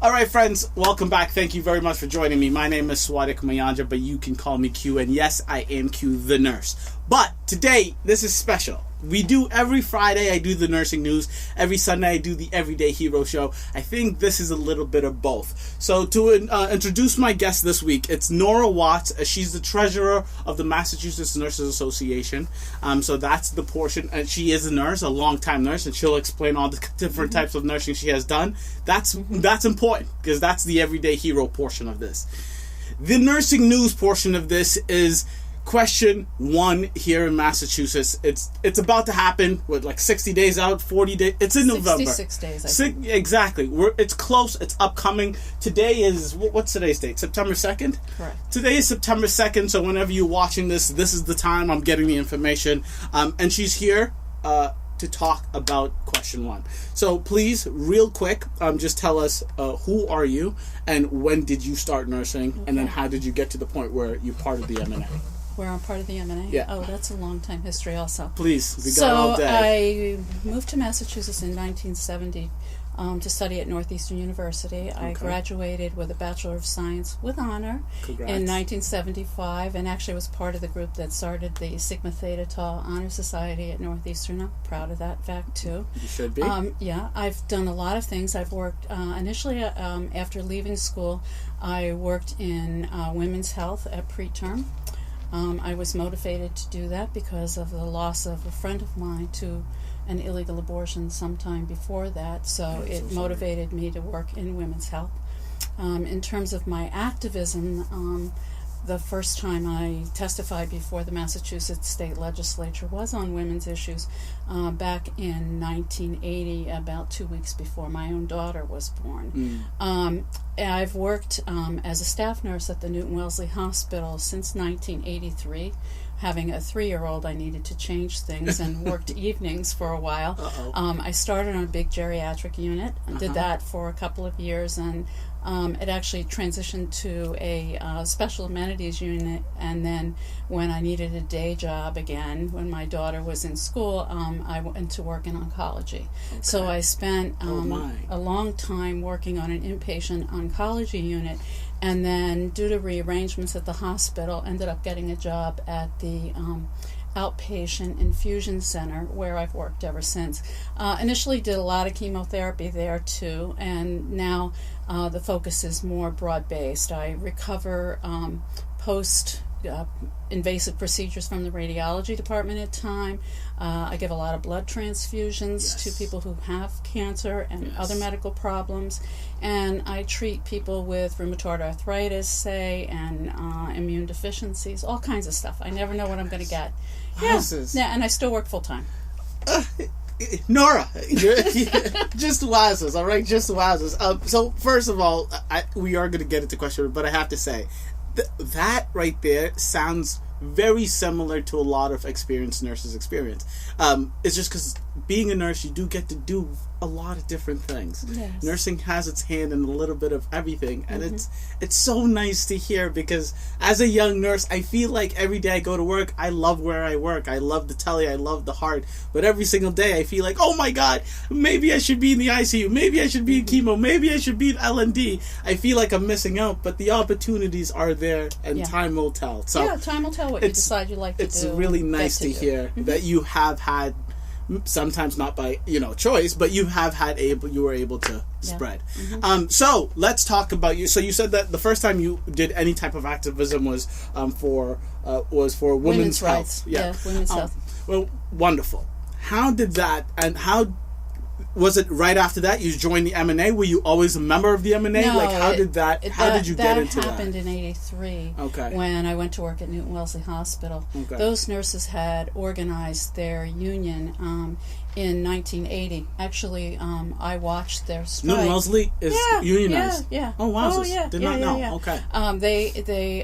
All right, friends, welcome back. Thank you very much for joining me. My name is Swadik Mayanja, but you can call me Q, and yes, I am Q, the nurse. But today, this is special. We do every Friday, I do the nursing news. Every Sunday, I do the Everyday Hero show. I think this is a little bit of both. So to introduce my guest this week, it's Nora Watts. She's the treasurer of the Massachusetts Nurses Association. So that's the portion. And she is a nurse, a long-time nurse, and she'll explain all the different types of nursing she has done. That's important, because that's the Everyday Hero portion of this. The nursing news portion of this is question 1 here in Massachusetts. It's about to happen with like 60 days out, 40 days. It's in November. 66 days, I think. Exactly. It's close. It's upcoming. Today is, what's today's date? September 2nd? Correct. Today is September 2nd, so whenever you're watching this is the time I'm getting the information. And she's here to talk about question 1. So please, real quick, just tell us who are you and when did you start nursing, and then how did you get to the point where you're part of the MNA? Where I'm part of the MNA? Yeah. Oh, that's a long time history also. Please, we got all day. I moved to Massachusetts in 1970 to study at Northeastern University. I graduated with a Bachelor of Science with honor in 1975, and actually was part of the group that started the Sigma Theta Tau Honor Society at Northeastern. I'm proud of that fact, too. You should be. Yeah, I've done a lot of things. I've worked, initially, after leaving school, I worked in women's health at preterm. I was motivated to do that because of the loss of a friend of mine to an illegal abortion sometime before that, so it motivated me to work in women's health. In terms of my activism, the first time I testified before the Massachusetts State Legislature was on women's issues back in 1980, about 2 weeks before my own daughter was born. I've worked as a staff nurse at the Newton-Wellesley Hospital since 1983. Having a 3-year-old, I needed to change things and worked evenings for a while. I started on a big geriatric unit. I did that for a couple of years, and it actually transitioned to a special amenities unit, and then when I needed a day job again, when my daughter was in school, I went to work in oncology. So I spent a long time working on an inpatient oncology unit, and then due to rearrangements at the hospital, ended up getting a job at the outpatient infusion center, where I've worked ever since. Initially did a lot of chemotherapy there too, and now the focus is more broad-based. I recover post-invasive procedures from the radiology department at time. I give a lot of blood transfusions to people who have cancer and other medical problems, and I treat people with rheumatoid arthritis, say, and immune deficiencies, all kinds of stuff. I never know what I'm going to get. Yeah, and I still work full-time. Nora, just wowzers, all right? Just wowzers. So, first of all, we are going to get into question, but I have to say, that right there sounds very similar to a lot of experienced nurses' experience. It's just because being a nurse, you do get to do a lot of different things. Yes. Nursing has its hand in a little bit of everything, and it's so nice to hear, because as a young nurse, I feel like every day I go to work, I love where I work. I love the tele, I love the heart, but every single day I feel like, oh my God, maybe I should be in the ICU, maybe I should be in chemo, maybe I should be in L&D. I feel like I'm missing out, but the opportunities are there, and time will tell. So time will tell what you decide you like to do. It's really nice to hear that you have had, sometimes not by choice, but you were able to spread. So let's talk about you. So you said that the first time you did any type of activism was for women's rights. Health. Yeah, women's health. Well, wonderful. How did that, and how was it right after that you joined the MNA? Were you always a member of the MNA? No, how did you get into that? That happened in 83 when I went to work at Newton-Wellesley Hospital. Those nurses had organized their union in 1980. Actually, I watched their strike. Newton-Wellesley is unionized? Yeah. Oh, wow. Oh, yeah. Did not know. Yeah. Okay.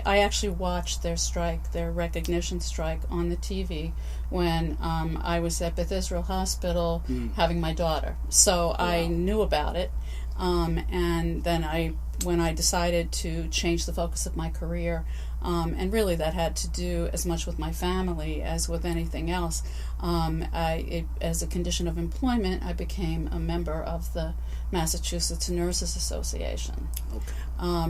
I actually watched their strike, their recognition strike, on the TV when I was at Beth Israel Hospital having my daughter. So I knew about it. And then when I decided to change the focus of my career, and really that had to do as much with my family as with anything else, as a condition of employment, I became a member of the Massachusetts Nurses Association. Okay.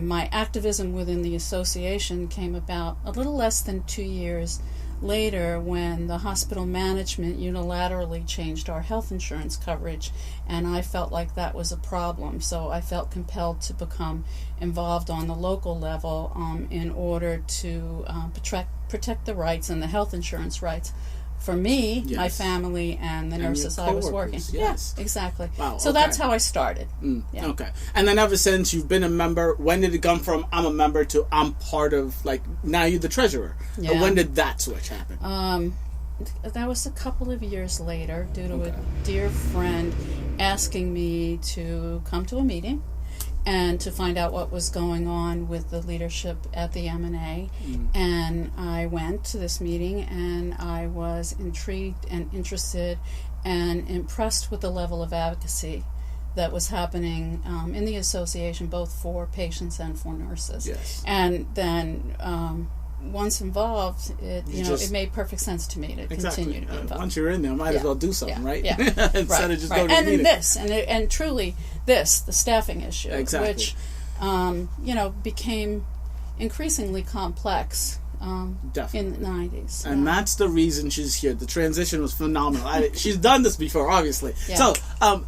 My activism within the association came about a little less than 2 years later, when the hospital management unilaterally changed our health insurance coverage, and I felt like that was a problem. So I felt compelled to become involved on the local level in order to protect the rights and the health insurance rights for me, yes. my family, and the nurses I was working. Yes. Yeah, exactly. Wow, so okay. that's how I started. Yeah. Okay. And then ever since you've been a member, when did it come from I'm a member to I'm part of, like, now you're the treasurer? Yeah. Or when did that switch happen? That was a couple of years later, due to a dear friend asking me to come to a meeting and to find out what was going on with the leadership at the MNA. And I went to this meeting, and I was intrigued and interested and impressed with the level of advocacy that was happening in the association, both for patients and for nurses. Yes. And then once involved, it made perfect sense to me to continue to be involved. Once you're in there, might as well do something, right? Yeah. Instead of just going to and the meeting. And truly the staffing issue, Exactly. which became increasingly complex Definitely. in the 90s. And that's the reason she's here. The transition was phenomenal. She's done this before, obviously. Yeah.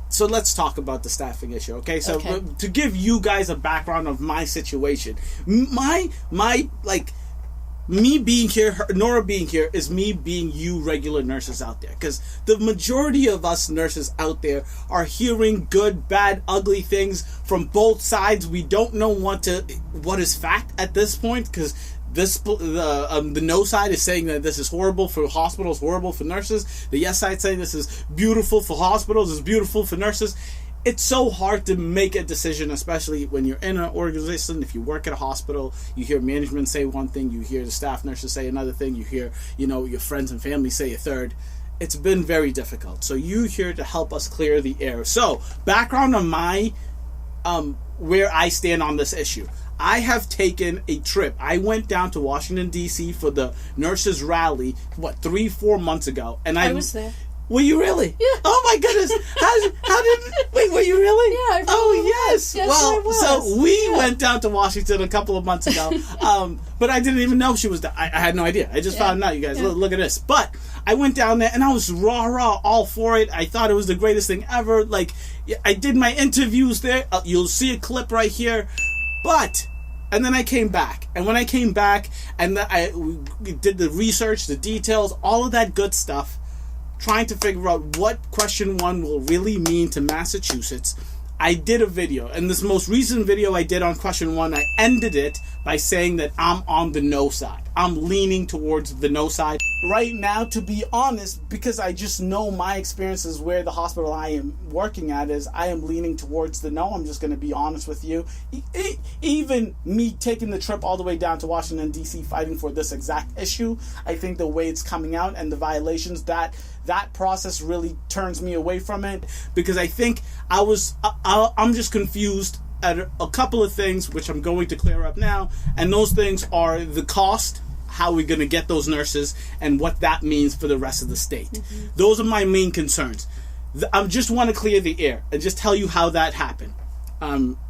So let's talk about the staffing issue, okay? So to give you guys a background of my situation, me being here, Nora being here, is me being you regular nurses out there. Because the majority of us nurses out there are hearing good, bad, ugly things from both sides. We don't know what is fact at this point, because the no side is saying that this is horrible for hospitals, horrible for nurses. The yes side saying this is beautiful for hospitals, is beautiful for nurses. It's so hard to make a decision, especially when you're in an organization. If you work at a hospital, you hear management say one thing, you hear the staff nurses say another thing, you hear, your friends and family say a third. It's been very difficult. So you're here to help us clear the air. So, background on my, where I stand on this issue. I have taken a trip. I went down to Washington, D.C. for the nurses rally, 3-4 months ago. And I was there. Were you really? Yeah. Oh my goodness! Wait, were you really? Yeah. Yes. Yes, well, I was. So we went down to Washington a couple of months ago, but I didn't even know she was there. I had no idea. I just found out. You guys, look at this. But I went down there and I was raw, all for it. I thought it was the greatest thing ever. Like, I did my interviews there. You'll see a clip right here. And then I came back. And when I came back and we did the research, the details, all of that good stuff, trying to figure out what question 1 will really mean to Massachusetts, I did a video. And this most recent video I did on question 1, I ended it by saying that I'm on the no side. I'm leaning towards the no side right now, to be honest, because I just know my experiences where the hospital I am working at is. I am leaning towards the no. I'm just going to be honest with you. Even me taking the trip all the way down to Washington, D.C., fighting for this exact issue, I think the way it's coming out and the violations, that process really turns me away from it, because I think I'm just confused at a couple of things, which I'm going to clear up now, and those things are the cost, how we're going to get those nurses, and what that means for the rest of the state. Mm-hmm. Those are my main concerns. I just want to clear the air and just tell you how that happened.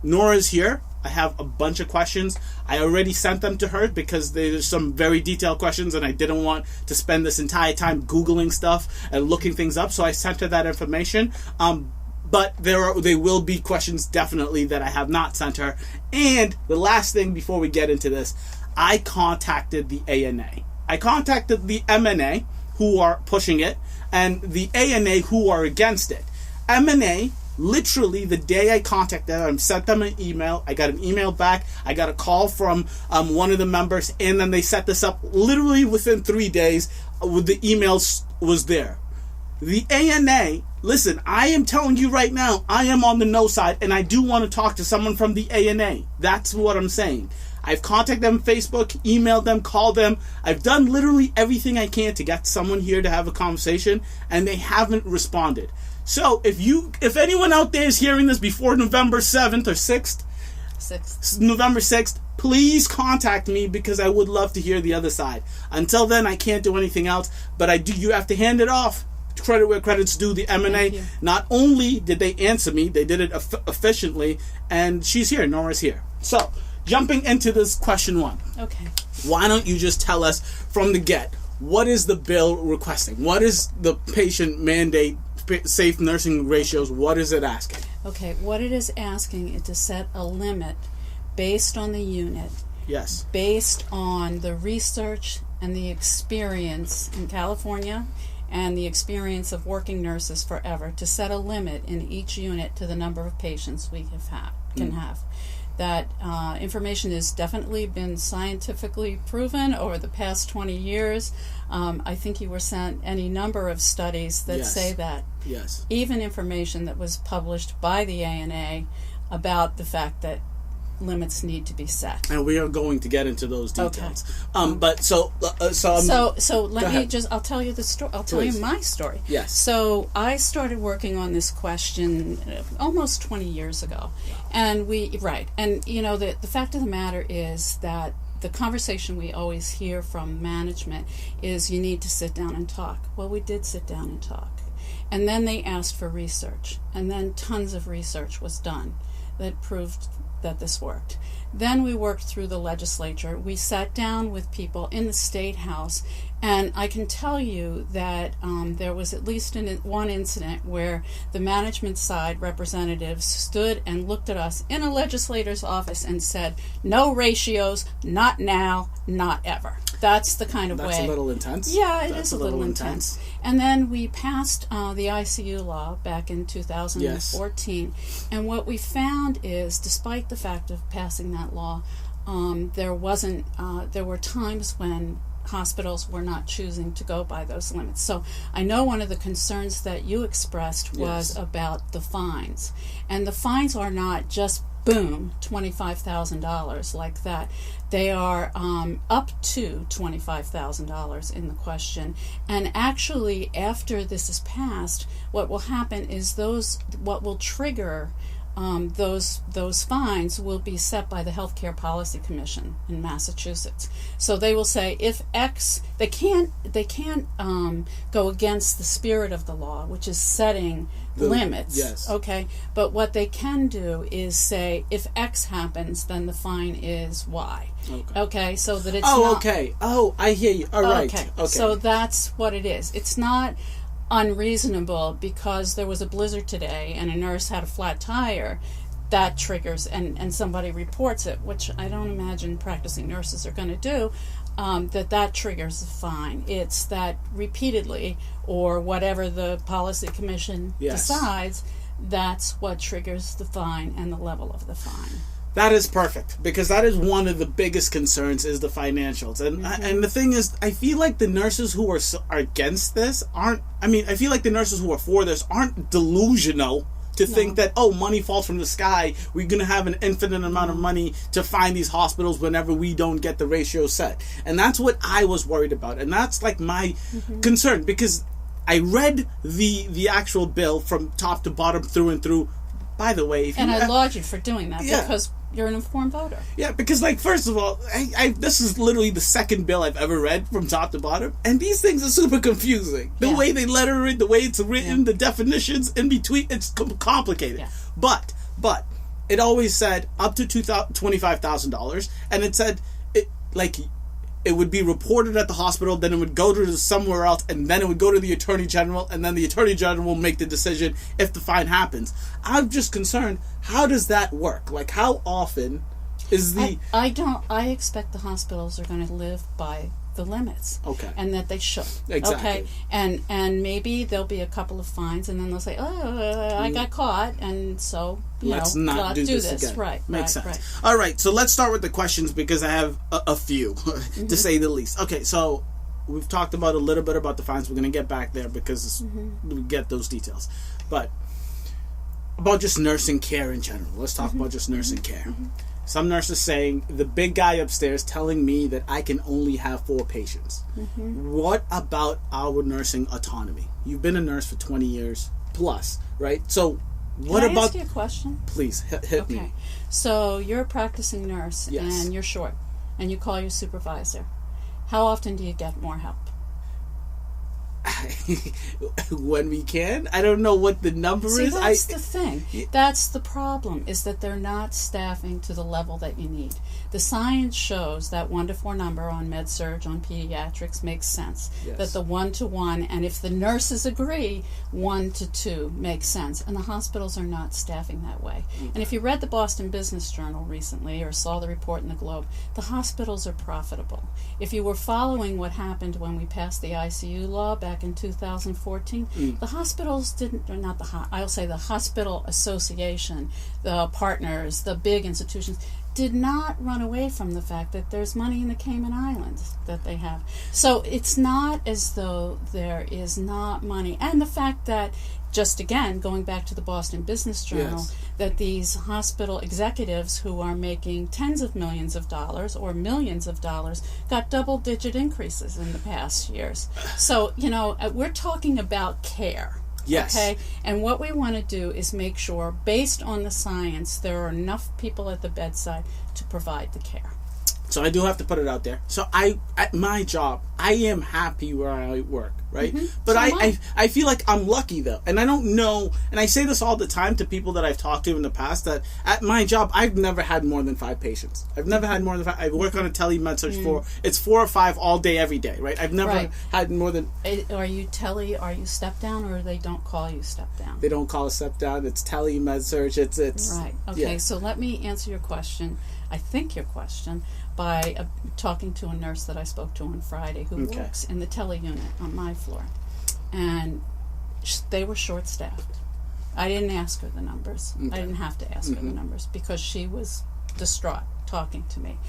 Nora's here. I have a bunch of questions. I already sent them to her because there's some very detailed questions and I didn't want to spend this entire time Googling stuff and looking things up, so I sent her that information. But there will be questions definitely that I have not sent her. And the last thing before we get into this, I contacted the ANA. I contacted the MNA, who are pushing it, and the ANA, who are against it. MNA, literally the day I contacted them, I sent them an email. I got an email back. I got a call from one of the members, and then they set this up literally within 3 days. With the emails was there. The ANA, listen, I am telling you right now, I am on the no side, and I do want to talk to someone from the ANA. That's what I'm saying. I've contacted them on Facebook, emailed them, called them. I've done literally everything I can to get someone here to have a conversation, and they haven't responded. So if anyone out there is hearing this before November 7th or 6th, November 6th, please contact me because I would love to hear the other side. Until then, I can't do anything else, but you have to hand it off. Credit where credit's due. The MNA, not only did they answer me, they did it efficiently, and she's here. Nora's here. So, jumping into this question 1. Okay. Why don't you just tell us from the get, what is the bill requesting? What is the patient mandate, safe nursing ratios? What is it asking? Okay, what it is asking is to set a limit based on the unit. Yes. Based on the research and the experience in California and the experience of working nurses forever, to set a limit in each unit to the number of patients we can have. That information has definitely been scientifically proven over the past 20 years. I think you were sent any number of studies that say that. Yes. Even information that was published by the ANA about the fact that limits need to be set. And we are going to get into those details. Okay. But so let me just, I'll tell you the story. I'll tell you my story. Yes. So I started working on this question almost 20 years ago. And and you know, the fact of the matter is that the conversation we always hear from management is you need to sit down and talk. Well, we did sit down and talk. And then they asked for research. And then tons of research was done that proved that this worked. Then we worked through the legislature. We sat down with people in the State House, and I can tell you that there was at least one incident where the management side representatives stood and looked at us in a legislator's office and said, "No ratios, not now, not ever." That's the kind of way. That's a little intense. Yeah, it is a little intense. And then we passed the ICU law back in 2014. Yes. And what we found is, despite the fact of passing that law, there were times when hospitals were not choosing to go by those limits. So I know one of the concerns that you expressed was about the fines. And the fines are not just, boom, $25,000 like that. They are up to $25,000 in the question. And actually, after this is passed, what will happen is what will trigger those fines will be set by the Healthcare Policy Commission in Massachusetts. So they will say, if X, they can't go against the spirit of the law, which is setting limits. Yes. Okay. But what they can do is say, if X happens, then the fine is Y. Okay. So that it's not. Okay. Oh, I hear you. All right. Okay. So that's what it is. It's not unreasonable because there was a blizzard today and a nurse had a flat tire. That triggers and somebody reports it, which I don't imagine practicing nurses are going to do. That triggers a fine. It's that repeatedly, or whatever the policy commission decides, that's what triggers the fine and the level of the fine. That is perfect, because that is one of the biggest concerns, is the financials. And and the thing is, I feel like the nurses who are against this I feel like the nurses who are for this aren't delusional to think that, money falls from the sky. We're going to have an infinite amount of money to find these hospitals whenever we don't get the ratio set. And that's what I was worried about. And that's like my concern, because I read the actual bill from top to bottom, through and through. By the way, I laud you for doing that, because you're an informed voter. Yeah, because, first of all, this is literally the second bill I've ever read from top to bottom, and these things are super confusing. The way they letter it, the way it's written, the definitions in between, it's complicated. Yeah. But it always said up to $25,000, and it said it would be reported at the hospital, then it would go to somewhere else, and then it would go to the Attorney General, and then the Attorney General will make the decision if the fine happens. I'm just concerned, how does that work? How often is the... I expect the hospitals are going to live by the limits. Okay. And that they should. Exactly. Okay. And maybe there'll be a couple of fines, and then they'll say, I got caught, and so, let's not do this again. Right. Makes sense. Right. All right, so let's start with the questions, because I have a few, to say the least. Okay, so we've talked about a little bit about the fines. We're going to get back there, because we get those details. But about just nursing care in general. Let's talk about just nursing care. Some nurses saying, the big guy upstairs telling me that I can only have 4 patients. What about our nursing autonomy? You've been a nurse for 20 years. plus, right? So what Can I about... ask you a question? Please, hit me. Okay. So you're a practicing nurse, Yes. and you're short, and you call your supervisor. How often do you get more help? When we can. I don't know what the number See, is. that's the thing. That's the problem, is that they're not staffing to the level that you need. The science shows that 1 to 4 number on med-surg, on pediatrics, makes sense. Yes. That the 1 to 1, and if the nurses agree, 1 to 2 makes sense. And the hospitals are not staffing that way. Okay. And if you read the Boston Business Journal recently, or saw the report in the Globe, the hospitals are profitable. If you were following what happened when we passed the ICU law back in 2014, the hospitals didn't, or not the, I'll say the hospital association, the partners, the big institutions, did not run away from the fact that there's money in the Cayman Islands that they have. So it's not as though there is not money. And the fact that, just again, going back to the Boston Business Journal, Yes. that these hospital executives who are making tens of millions of dollars or millions of dollars got double-digit increases in the past years. So, you know, we're talking about care. Yes. Okay? And what we want to do is make sure, based on the science, there are enough people at the bedside to provide the care. So I do have to put it out there. So at my job, I am happy where I work, right? But So I feel like I'm lucky though. And I don't know, and I say this all the time to people that I've talked to in the past, that at my job, I've never had more than 5 patients. I've never had more than 5. I work on a tele-med-surg it's 4 or 5 all day, every day, right? I've never had more than... Are you step down, or they don't call you step down? They don't call a step down. It's tele-med-surg. It's Right. Okay, yeah. so let me answer your question, I think your question, by talking to a nurse that I spoke to on Friday who works in the tele unit on my floor. And they were short-staffed. I didn't ask her the numbers. I didn't have to ask her the numbers because she was distraught talking to me.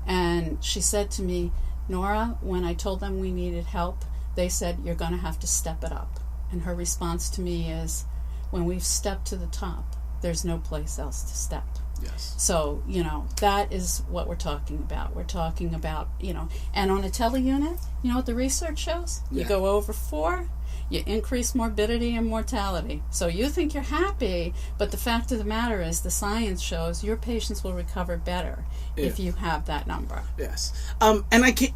And she said to me, Nora, when I told them we needed help, they said, you're going to have to step it up. And her response to me is, when we've stepped to the top, there's no place else to step. Yes. So, you know, that is what we're talking about. We're talking about, you know, and on a tele unit, you know what the research shows? You go over 4, you increase morbidity and mortality. So you think you're happy, but the fact of the matter is the science shows your patients will recover better if you have that number. Yes. And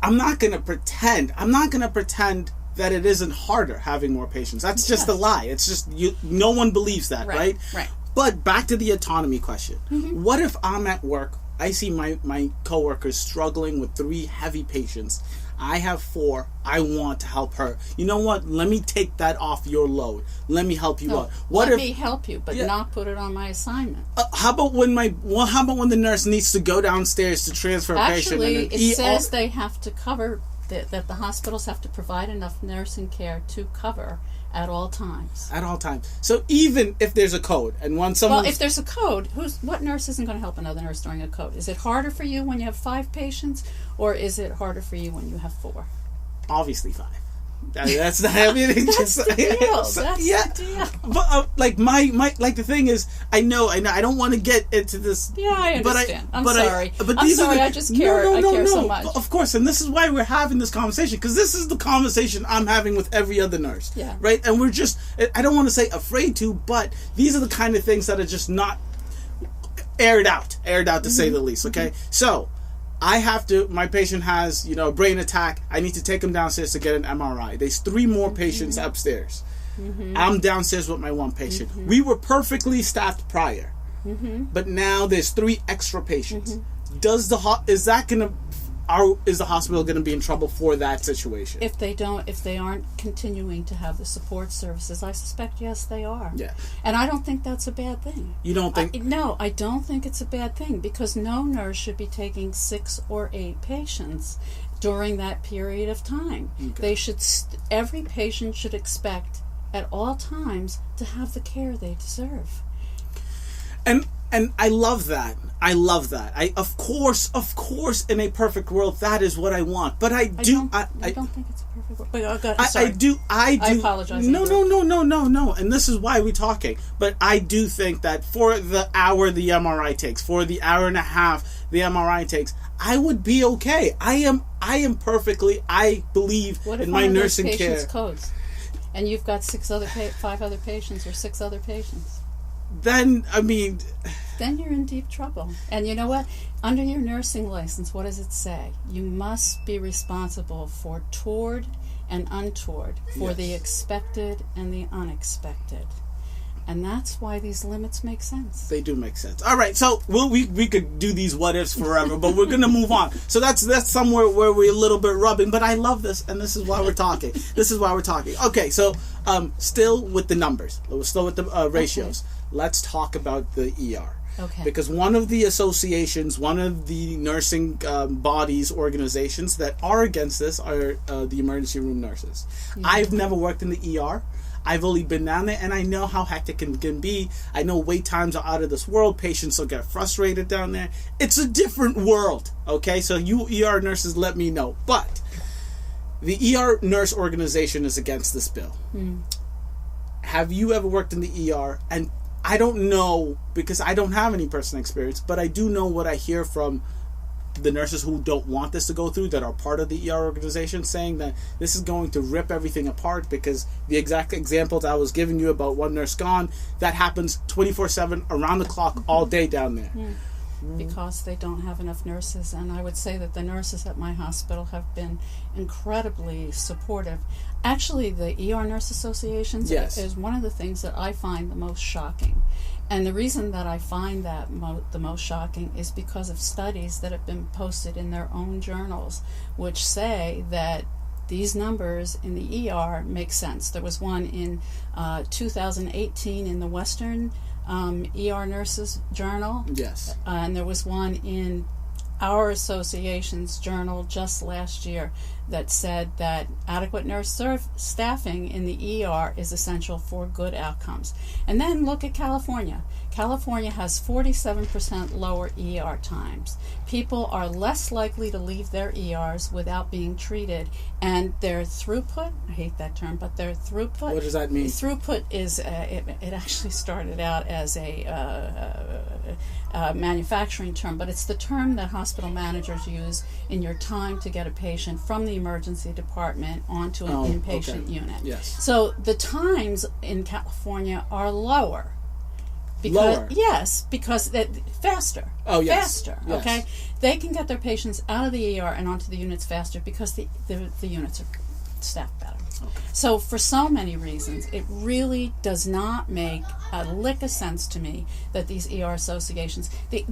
I'm not going to pretend that it isn't harder having more patients. That's just a lie. It's just no one believes that, right? Right. But back to the autonomy question. What if I'm at work, I see my coworkers struggling with 3 heavy patients. I have 4. I want to help her. You know what? Let me take that off your load. Let me help you out. Let me help you, but not put it on my assignment. How about when the nurse needs to go downstairs to transfer a patient? Actually, it says they have to cover, that the hospitals have to provide enough nursing care to cover at all times. At all times. So even if there's a code, and when someone... Well, if there's a code, what nurse isn't going to help another nurse during a code? Is it harder for you when you have 5 patients, or is it harder for you when you have 4? Obviously 5. That's not everything. That's the deal. That's the deal. But like my the thing is, I know, I don't want to get into this. Yeah, I understand. I'm sorry. I just care. I care so much. Of course, and this is why we're having this conversation, because this is the conversation I'm having with every other nurse. Yeah. Right, and we're just, I don't want to say afraid to, but these are the kind of things that are just not aired out to say the least. Okay, so. My patient has, a brain attack. I need to take him downstairs to get an MRI. There's 3 more patients upstairs. I'm downstairs with my 1 patient. We were perfectly staffed prior. But now there's 3 extra patients. Is the hospital going to be in trouble for that situation? If they aren't continuing to have the support services, I suspect yes, they are. Yeah. And I don't think that's a bad thing. You don't think? No, I don't think it's a bad thing, because no nurse should be taking 6 or 8 patients during that period of time. Okay. Every patient should expect at all times to have the care they deserve. And I love that. Of course, in a perfect world, that is what I want. But I don't think it's a perfect world. But, sorry. I do. I apologize. No. And this is why we're talking. But I do think that for the hour the MRI takes, for the hour and a half the MRI takes, I would be okay. I am perfectly. I believe in my nursing care. Codes? and you've got 5 other patients or 6 other patients. Then, I mean... Then you're in deep trouble. And you know what? Under your nursing license, what does it say? You must be responsible for toward and untoward, for the expected and the unexpected. And that's why these limits make sense. They do make sense. All right, so we could do these what ifs forever, but we're going to move on. So that's somewhere where we're a little bit rubbing, but I love this, and this is why we're talking. Okay, so still with the numbers, still with the ratios. Okay. Let's talk about the ER. Okay. Because one of the associations, one of the nursing bodies, organizations that are against this are the emergency room nurses. Mm-hmm. I've never worked in the ER. I've only been down there, and I know how hectic it can be. I know wait times are out of this world. Patients will get frustrated down there. It's a different world, okay? So you ER nurses, let me know. But the ER nurse organization is against this bill. Mm. Have you ever worked in the ER? And I don't know, because I don't have any personal experience, but I do know what I hear from the nurses who don't want this to go through, that are part of the ER organization, saying that this is going to rip everything apart, because the exact examples I was giving you about one nurse gone, that happens 24/7 around the clock all day down there. Because they don't have enough nurses. And I would say that the nurses at my hospital have been incredibly supportive. Actually, the ER Nurse Associations is one of the things that I find the most shocking. And the reason that I find that the most shocking is because of studies that have been posted in their own journals, which say that these numbers in the ER make sense. There was one in 2018 in the Western ER Nurses Journal. Yes. And there was one in our association's journal just last year that said that adequate nurse staffing in the ER is essential for good outcomes. And then look at California. California has 47% lower ER times. People are less likely to leave their ERs without being treated, and their throughput, I hate that term, but their throughput... What does that mean? Throughput is, it actually started out as a manufacturing term, but it's the term that hospital managers use in your time to get a patient from the emergency department onto an inpatient unit. Yes. So the times in California are lower. Because, yes, because faster. Oh, yes. Faster, yes. Okay? They can get their patients out of the ER and onto the units faster because the units are staffed better. Okay. So for so many reasons, it really does not make a lick of sense to me that these ER associations they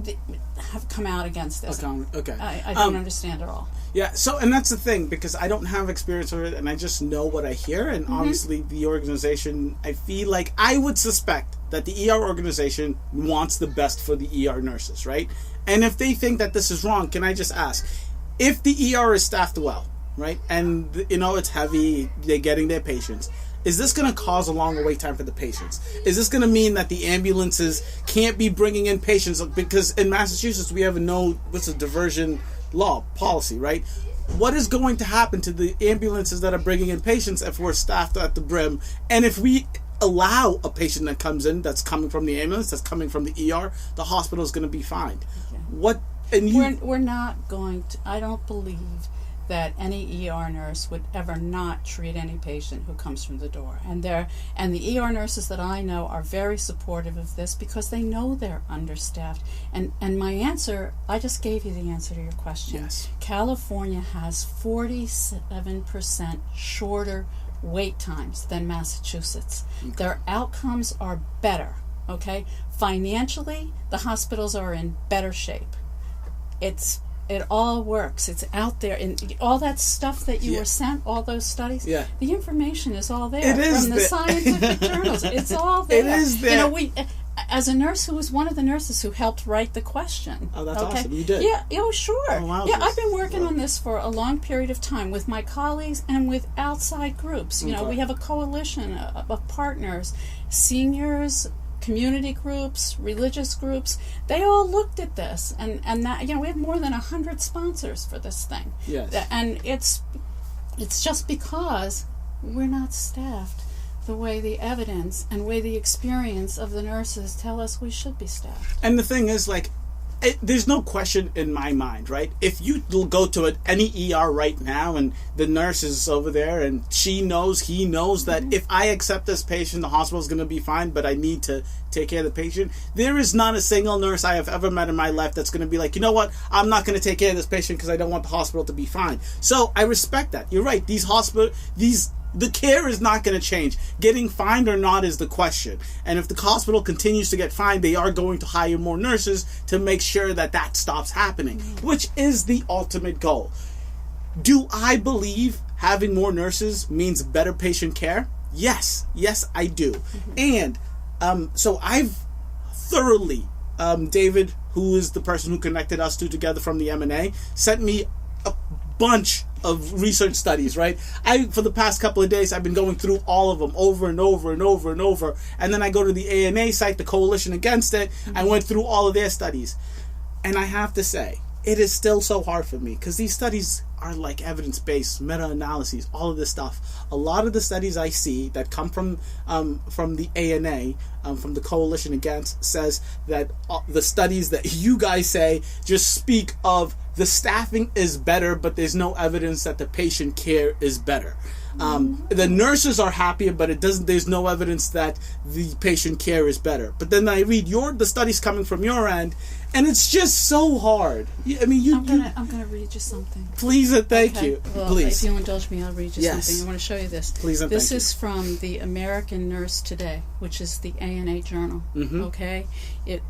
have come out against this. Okay. I don't understand at all. Yeah, so, and that's the thing, because I don't have experience with it, and I just know what I hear, and obviously the organization, I feel like, I would suspect that the ER organization wants the best for the ER nurses, right? And if they think that this is wrong, can I just ask, if the ER is staffed well, right, and, it's heavy, they're getting their patients, is this going to cause a longer wait time for the patients? Is this going to mean that the ambulances can't be bringing in patients? Because in Massachusetts, we have a diversion law policy, right? What is going to happen to the ambulances that are bringing in patients if we're staffed at the brim, and if we allow a patient that comes in that's coming from the ambulance, that's coming from the ER, the hospital is going to be fined. Okay. We're not going to. I don't believe that any ER nurse would ever not treat any patient who comes from the door. And the ER nurses that I know are very supportive of this because they know they're understaffed. And my answer, I just gave you the answer to your question. Yes. California has 47% shorter wait times than Massachusetts. Okay. Their outcomes are better, okay? Financially, the hospitals are in better shape. It all works. It's out there. And all that stuff that you were sent, all those studies, the information is all there. It is from the scientific journals. It's all there. It is there. As a nurse who was one of the nurses who helped write the question. Oh, that's awesome. You did? Yeah, sure. Oh, wow. Yeah, I've been working on this for a long period of time with my colleagues and with outside groups. We have a coalition of partners, seniors, community groups, religious groups. They all looked at this, and that we have more than 100 sponsors for this thing. Yes. And it's just because we're not staffed the way the evidence and way the experience of the nurses tell us we should be staffed. And the thing is, there's no question in my mind, right? If you go to any ER right now and the nurse is over there and he knows that if I accept this patient, the hospital's going to be fine, but I need to take care of the patient. There is not a single nurse I have ever met in my life that's going to be like, you know what, I'm not going to take care of this patient because I don't want the hospital to be fine. So I respect that. You're right. The care is not going to change. Getting fined or not is the question. And if the hospital continues to get fined, they are going to hire more nurses to make sure that stops happening, which is the ultimate goal. Do I believe having more nurses means better patient care? Yes. Yes, I do. And so I've thoroughly, David, who is the person who connected us two together from the MNA, sent me a bunch of research studies, right? For the past couple of days, I've been going through all of them over and over and over and over. And then I go to the ANA site, the Coalition Against It. I went through all of their studies. And I have to say, it is still so hard for me because these studies are like evidence-based, meta-analyses, all of this stuff. A lot of the studies I see that come from the ANA, from the Coalition Against, says that the studies that you guys say just speak of the staffing is better, but there's no evidence that the patient care is better. The nurses are happier, but there's no evidence that the patient care is better. But then I read the studies coming from your end, and it's just so hard. I mean, I'm gonna read you something. Please and thank you. Well, please. If you'll indulge me, I'll read you something. I want to show you this. Please and this thank is from the American Nurse Today, which is the ANA journal. Okay,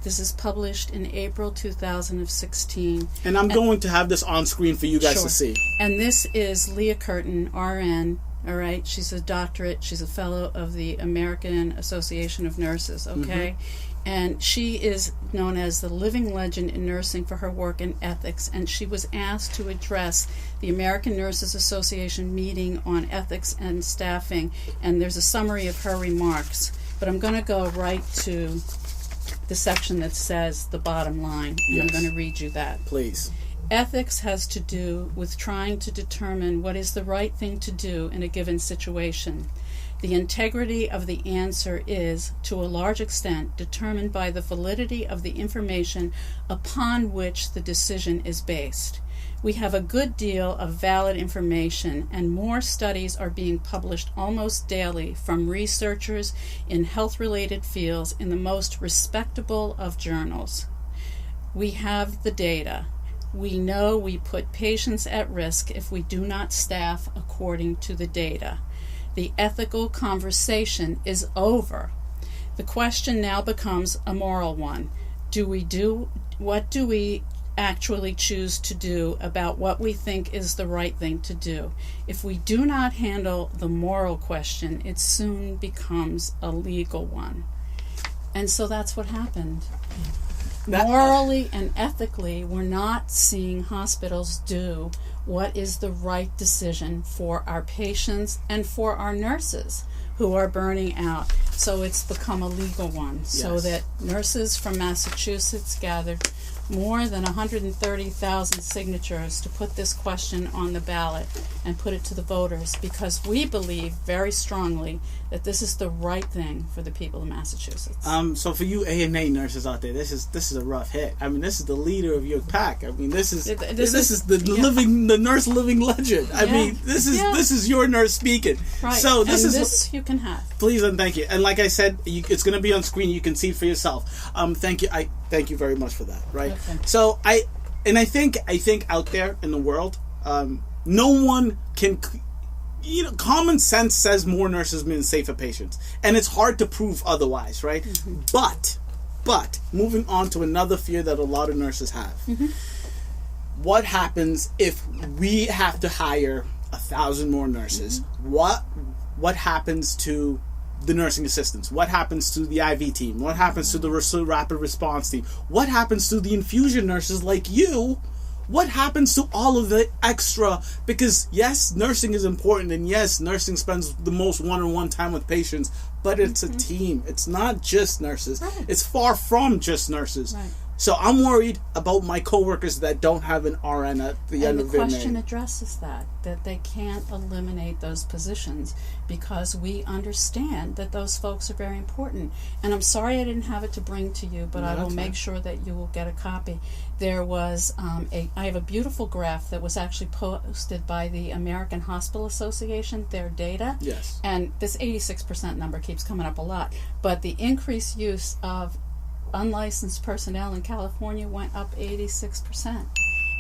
this is published in April 2016. And I'm going to have this on screen for you guys to see. And this is Leah Curtin, RN. All right, she's a doctorate. She's a fellow of the American Association of Nurses. Okay. And she is known as the living legend in nursing for her work in ethics. And she was asked to address the American Nurses Association meeting on ethics and staffing. And there's a summary of her remarks. But I'm going to go right to the section that says the bottom line. And I'm going to read you that. Please. Ethics has to do with trying to determine what is the right thing to do in a given situation. The integrity of the answer is, to a large extent, determined by the validity of the information upon which the decision is based. We have a good deal of valid information, and more studies are being published almost daily from researchers in health-related fields in the most respectable of journals. We have the data. We know we put patients at risk if we do not staff according to the data. The ethical conversation is over. The question now becomes a moral one. What do we actually choose to do about what we think is the right thing to do? If we do not handle the moral question, it soon becomes a legal one. And so that's what happened. Morally and ethically, we're not seeing hospitals do what is the right decision for our patients and for our nurses who are burning out. So it's become a legal one. So that nurses from Massachusetts gathered more than 130,000 signatures to put this question on the ballot and put it to the voters, because we believe very strongly that this is the right thing for the people of Massachusetts. So for you ANA nurses out there, this is a rough hit. I mean, this is the leader of your pack. I mean, this is the nurse living legend. I mean, this is your nurse speaking. Right. So this you can have. Please and thank you. And like I said, it's going to be on screen. You can see it for yourself. Thank you. I thank you very much for that. Right. Okay. So I think out there in the world, no one can. Common sense says more nurses mean safer patients, and it's hard to prove otherwise, right? But moving on to another fear that a lot of nurses have. What happens if we have to hire 1,000 more nurses? What happens to the nursing assistants? What happens to the IV team? What happens to the rapid response team? What happens to the infusion nurses like you? What happens to all of the extra? Because yes, nursing is important, and yes, nursing spends the most one-on-one time with patients, but it's a team. It's not just nurses. Right. It's far from just nurses. Right. So I'm worried about my coworkers that don't have an RN at the end of their name. And the question addresses that they can't eliminate those positions because we understand that those folks are very important. And I'm sorry I didn't have it to bring to you, but No, I will that's make fine. sure that you will get a copy. There was I have a beautiful graph that was actually posted by the American Hospital Association, their data. Yes. And this 86% number keeps coming up a lot. But the increased use of unlicensed personnel in California went up 86%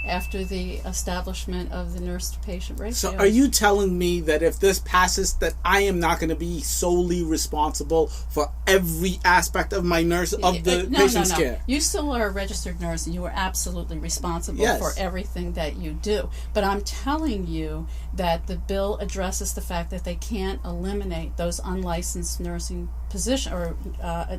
after the establishment of the nurse-to-patient ratio. So are you telling me that if this passes, that I am not going to be solely responsible for every aspect of my patient's care? You still are a registered nurse, and you are absolutely responsible Yes. for everything that you do. But I'm telling you that the bill addresses the fact that they can't eliminate those unlicensed nursing position or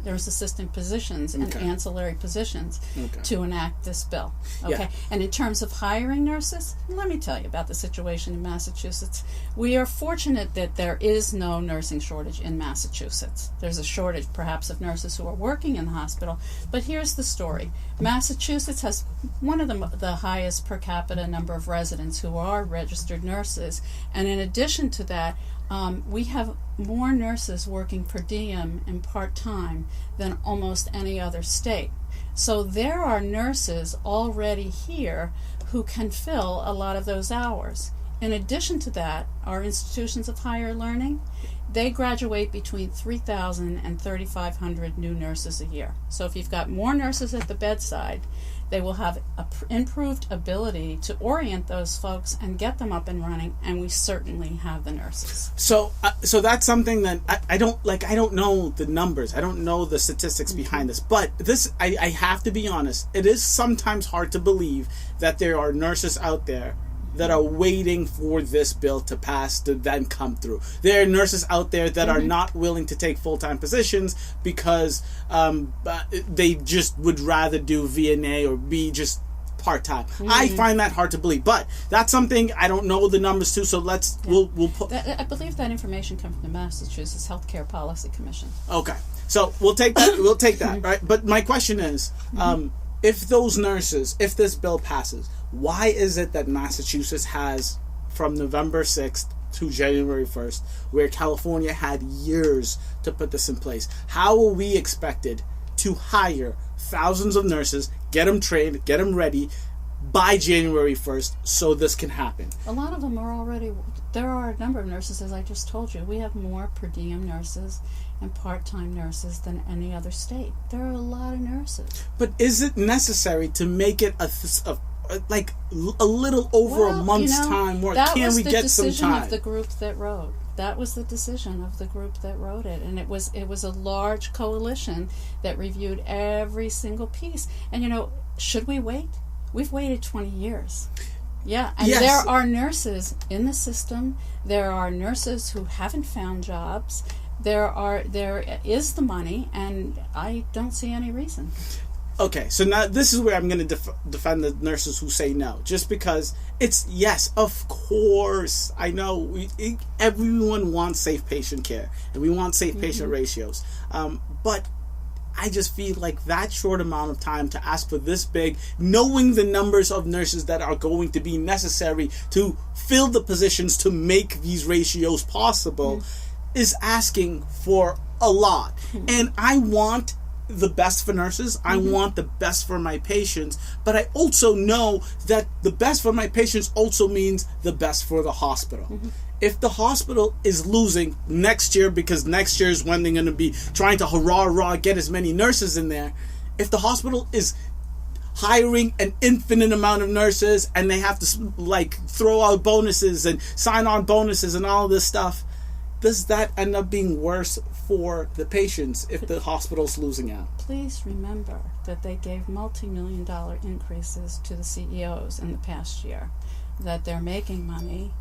nurse assistant positions and Okay. ancillary positions Okay. to enact this bill. Okay, Yeah. and in terms of hiring nurses, let me tell you about the situation in Massachusetts. We are fortunate that there is no nursing shortage in Massachusetts. There's a shortage, perhaps, of nurses who are working in the hospital. But here's the story: Massachusetts has one of the highest per capita number of residents who are registered nurses, and in addition to that, we have more nurses working per diem and part-time than almost any other state. So there are nurses already here who can fill a lot of those hours. In addition to that, our institutions of higher learning, they graduate between 3,000 and 3,500 new nurses a year. So if you've got more nurses at the bedside, they will have an improved ability to orient those folks and get them up and running, and we certainly have the nurses. So that's something that I don't like. I don't know the numbers. I don't know the statistics behind this. But I have to be honest. It is sometimes hard to believe that there are nurses out there that are waiting for this bill to pass to then come through. There are nurses out there that are not willing to take full-time positions because they just would rather do VNA or be just part-time. I find that hard to believe, but that's something I don't know the numbers to. So we'll put. I believe that information comes from the Massachusetts Healthcare Policy Commission. Okay, so we'll take that. We'll take that, right? But my question is, if this bill passes, why is it that Massachusetts has from November 6th to January 1st, where California had years to put this in place? How are we expected to hire thousands of nurses, get them trained, get them ready by January 1st so this can happen? A lot of them are already, there are a number of nurses, as I just told you. We have more per diem nurses and part-time nurses than any other state. There are a lot of nurses. But is it necessary to make it a little over a month's time? Or can we get some time? That was the decision of the group that wrote. That was the decision of the group that wrote it, and it was a large coalition that reviewed every single piece. And should we wait? We've waited 20 years. Yeah, and yes. There are nurses in the system. There are nurses who haven't found jobs. There is the money, and I don't see any reason. Okay, so now this is where I'm going to defend the nurses who say no. Just because yes, of course, I know everyone wants safe patient care, and we want safe patient ratios. But I just feel like that short amount of time to ask for this big, knowing the numbers of nurses that are going to be necessary to fill the positions to make these ratios possible, is asking for a lot. And I want the best for nurses. I want the best for my patients, but I also know that the best for my patients also means the best for the hospital. If the hospital is losing next year, because next year is when they're going to be trying to hurrah get as many nurses in there, if the hospital is hiring an infinite amount of nurses and they have to throw out bonuses and sign on bonuses and all this stuff, does that end up being worse for the patients if the hospital's losing out? Please remember that they gave multi-million-dollar increases to the CEOs in the past year, that they're making money,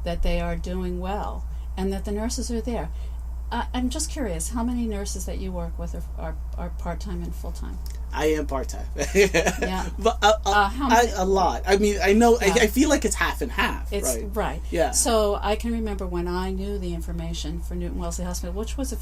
that they are doing well, and that the nurses are there. I'm just curious, how many nurses that you work with are part-time and full-time? I am part-time. Yeah. But how many? a lot. I mean, I know, Yeah. I feel like it's half and half, It's right. Yeah. So I can remember when I knew the information for Newton-Wellesley Hospital, which was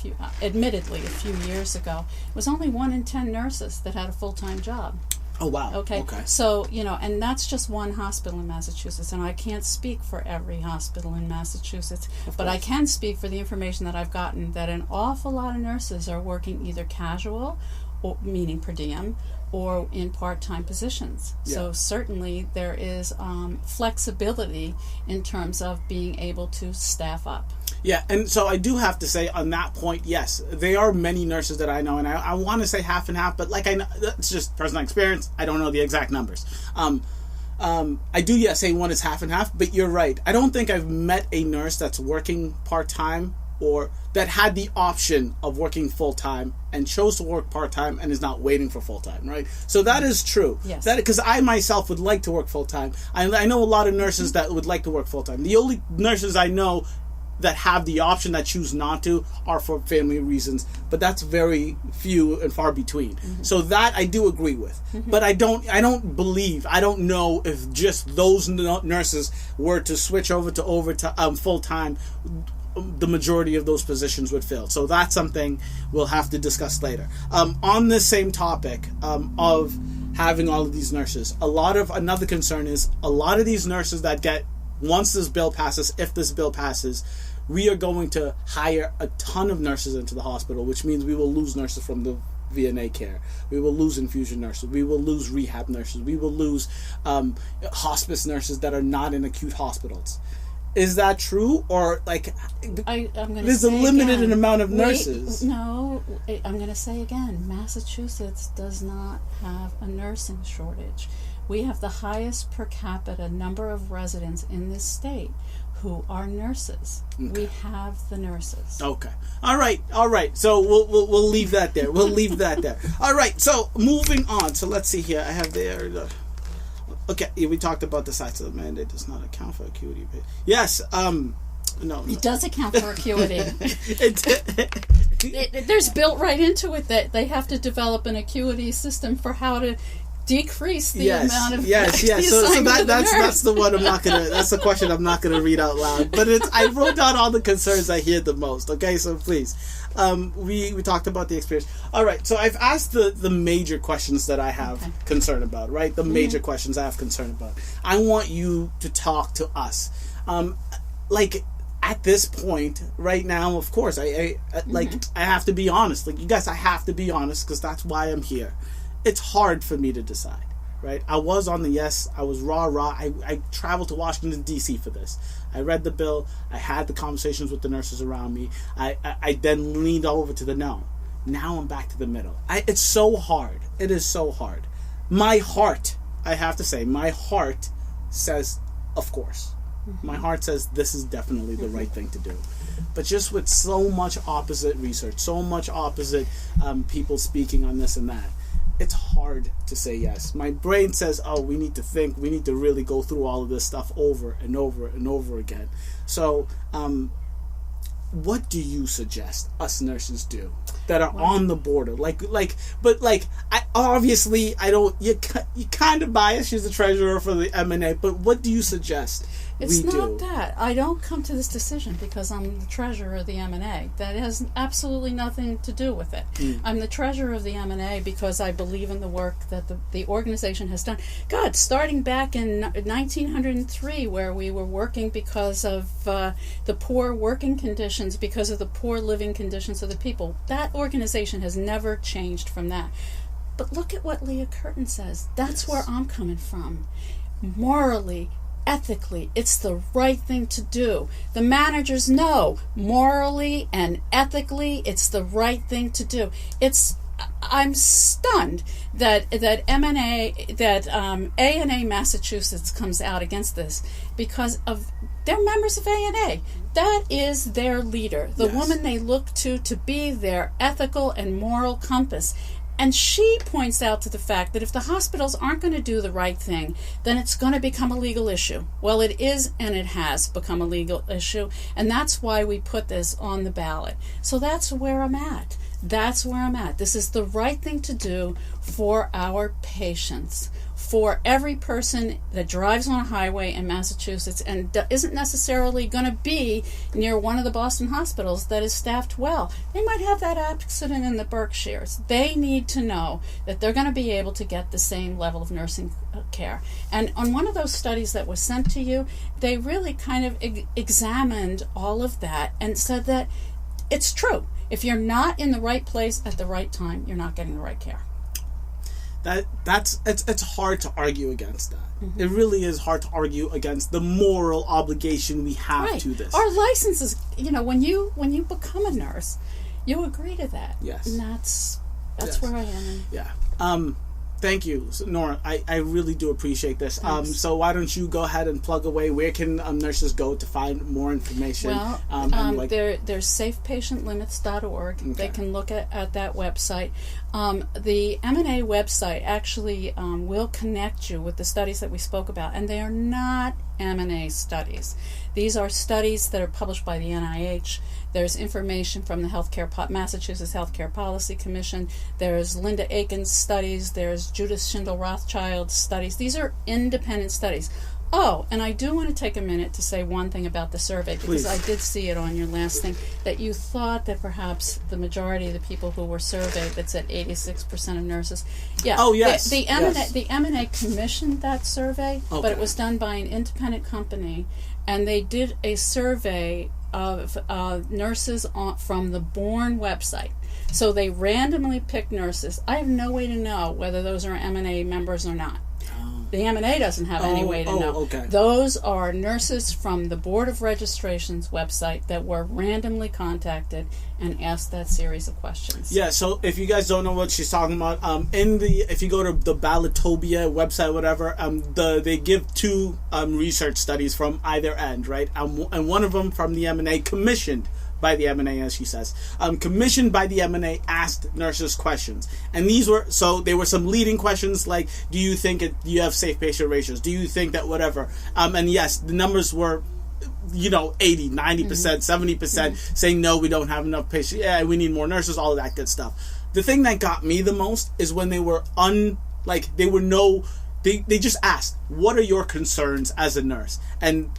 admittedly a few years ago, it was only 1 in 10 nurses that had a full-time job. Oh, wow. Okay. Okay. So, and that's just one hospital in Massachusetts, and I can't speak for every hospital in Massachusetts, but I can speak for the information that I've gotten that an awful lot of nurses are working either casual, or, meaning per diem, or in part-time positions. Yeah. So certainly there is flexibility in terms of being able to staff up. Yeah, and so I do have to say on that point, yes, there are many nurses that I know, and I want to say half and half, but like I know, it's just personal experience. I don't know the exact numbers. I do, say one is half and half, but you're right. I don't think I've met a nurse that's working part-time or that had the option of working full-time and chose to work part-time and is not waiting for full-time, right? So that is true. Yes. That because I myself would like to work full-time. I know a lot of nurses that would like to work full-time. The only nurses I know that have the option that choose not to are for family reasons, but that's very few and far between. So that I do agree with, but I don't know if just those nurses were to switch over to full time, the majority of those positions would fill. So that's something we'll have to discuss later. On this same topic of having all of these nurses, another concern is a lot of these nurses that get, once this bill passes, if this bill passes, we are going to hire a ton of nurses into the hospital, which means we will lose nurses from the VNA care. We will lose infusion nurses. We will lose rehab nurses. We will lose hospice nurses that are not in acute hospitals. Is that true? Or there's a limited amount of nurses? No, I'm going to say again, Massachusetts does not have a nursing shortage. We have the highest per capita number of residents in this state who are nurses. Okay. We have the nurses. Okay. All right. So we'll leave that there. All right. So moving on. So let's see here. I have there. Okay. We talked about the size of the mandate does not account for acuity. Yes. No. It does account for acuity. There's built right into it that they have to develop an acuity system for how to decrease the amount of So that's the one that's the question I'm not gonna read out loud. But I wrote down all the concerns I hear the most. Okay, so please, we talked about the experience. All right, so I've asked the major questions that I have concern about. Right, the major questions I have concern about. I want you to talk to us. At this point, right now, of course, I have to be honest. Like you guys, I have to be honest because that's why I'm here. It's hard for me to decide, right? I was on the yes. I was raw. I traveled to Washington, D.C. for this. I read the bill. I had the conversations with the nurses around me. I then leaned over to the no. Now I'm back to the middle. It's so hard. It is so hard. My heart, I have to say, my heart says, of course. My heart says this is definitely the right thing to do. But just with so much opposite research, so much opposite people speaking on this and that, it's hard to say yes. My brain says, we need to think, we need to really go through all of this stuff over and over and over again. So, what do you suggest us nurses do that are on the border? I don't, you're kind of biased. She's the treasurer for the MNA, but what do you suggest It's not that. I don't come to this decision because I'm the treasurer of the MNA. That has absolutely nothing to do with it. I'm the treasurer of the MNA because I believe in the work that the organization has done. God, starting back in 1903, where we were working because of the poor working conditions, because of the poor living conditions of the people. That organization has never changed from that. But look at what Leah Curtin says. That's where I'm coming from. Morally, ethically, it's the right thing to do. The managers know morally and ethically it's the right thing to do. I'm stunned that ANA Massachusetts comes out against this because of they're members of ANA. That is their leader, the woman they look to be their ethical and moral compass. And she points out to the fact that if the hospitals aren't going to do the right thing, then it's going to become a legal issue. Well, it is, and it has become a legal issue, and that's why we put this on the ballot. So that's where I'm at. This is the right thing to do for our patients, for every person that drives on a highway in Massachusetts and isn't necessarily going to be near one of the Boston hospitals that is staffed well. They might have that accident in the Berkshires. They need to know that they're going to be able to get the same level of nursing care. And on one of those studies that was sent to you, they really kind of examined all of that and said that it's true. If you're not in the right place at the right time, you're not getting the right care. It's hard to argue against that. Mm-hmm. It really is hard to argue against the moral obligation we have to this. Our licenses, when you become a nurse, you agree to that. Yes. And that's where I am. Yeah. Thank you, Nora. I really do appreciate this. So why don't you go ahead and plug away? Where can nurses go to find more information? Well, there's safepatientlimits.org. Okay. They can look at that website. The MNA website actually will connect you with the studies that we spoke about, and they are not MNA studies. These are studies that are published by the NIH. There's information from the Massachusetts Healthcare Policy Commission. There's Linda Aiken's studies. There's Judith Schindel Rothschild's studies. These are independent studies. Oh, and I do want to take a minute to say one thing about the survey, because I did see it on your last thing, that you thought that perhaps the majority of the people who were surveyed, that said 86% of nurses. Yeah. Oh, yes. The MNA commissioned that survey, but it was done by an independent company, and they did a survey of nurses from the Bourne website. So they randomly picked nurses. I have no way to know whether those are MNA members or not. The MNA doesn't have any way to know. Okay. Those are nurses from the Board of Registration's website that were randomly contacted and asked that series of questions. Yeah, so if you guys don't know what she's talking about, if you go to the Ballotopia website, whatever, they give two research studies from either end, right? And one of them from the MNA, commissioned by the MNA, as she says. Commissioned by the MNA, asked nurses questions. And they were some leading questions like, do you think you have safe patient ratios? Do you think that whatever? And yes, the numbers were, 80, 90%, 70% saying, no, we don't have enough patients. Yeah, we need more nurses, all of that good stuff. The thing that got me the most is when they were they just asked, what are your concerns as a nurse? And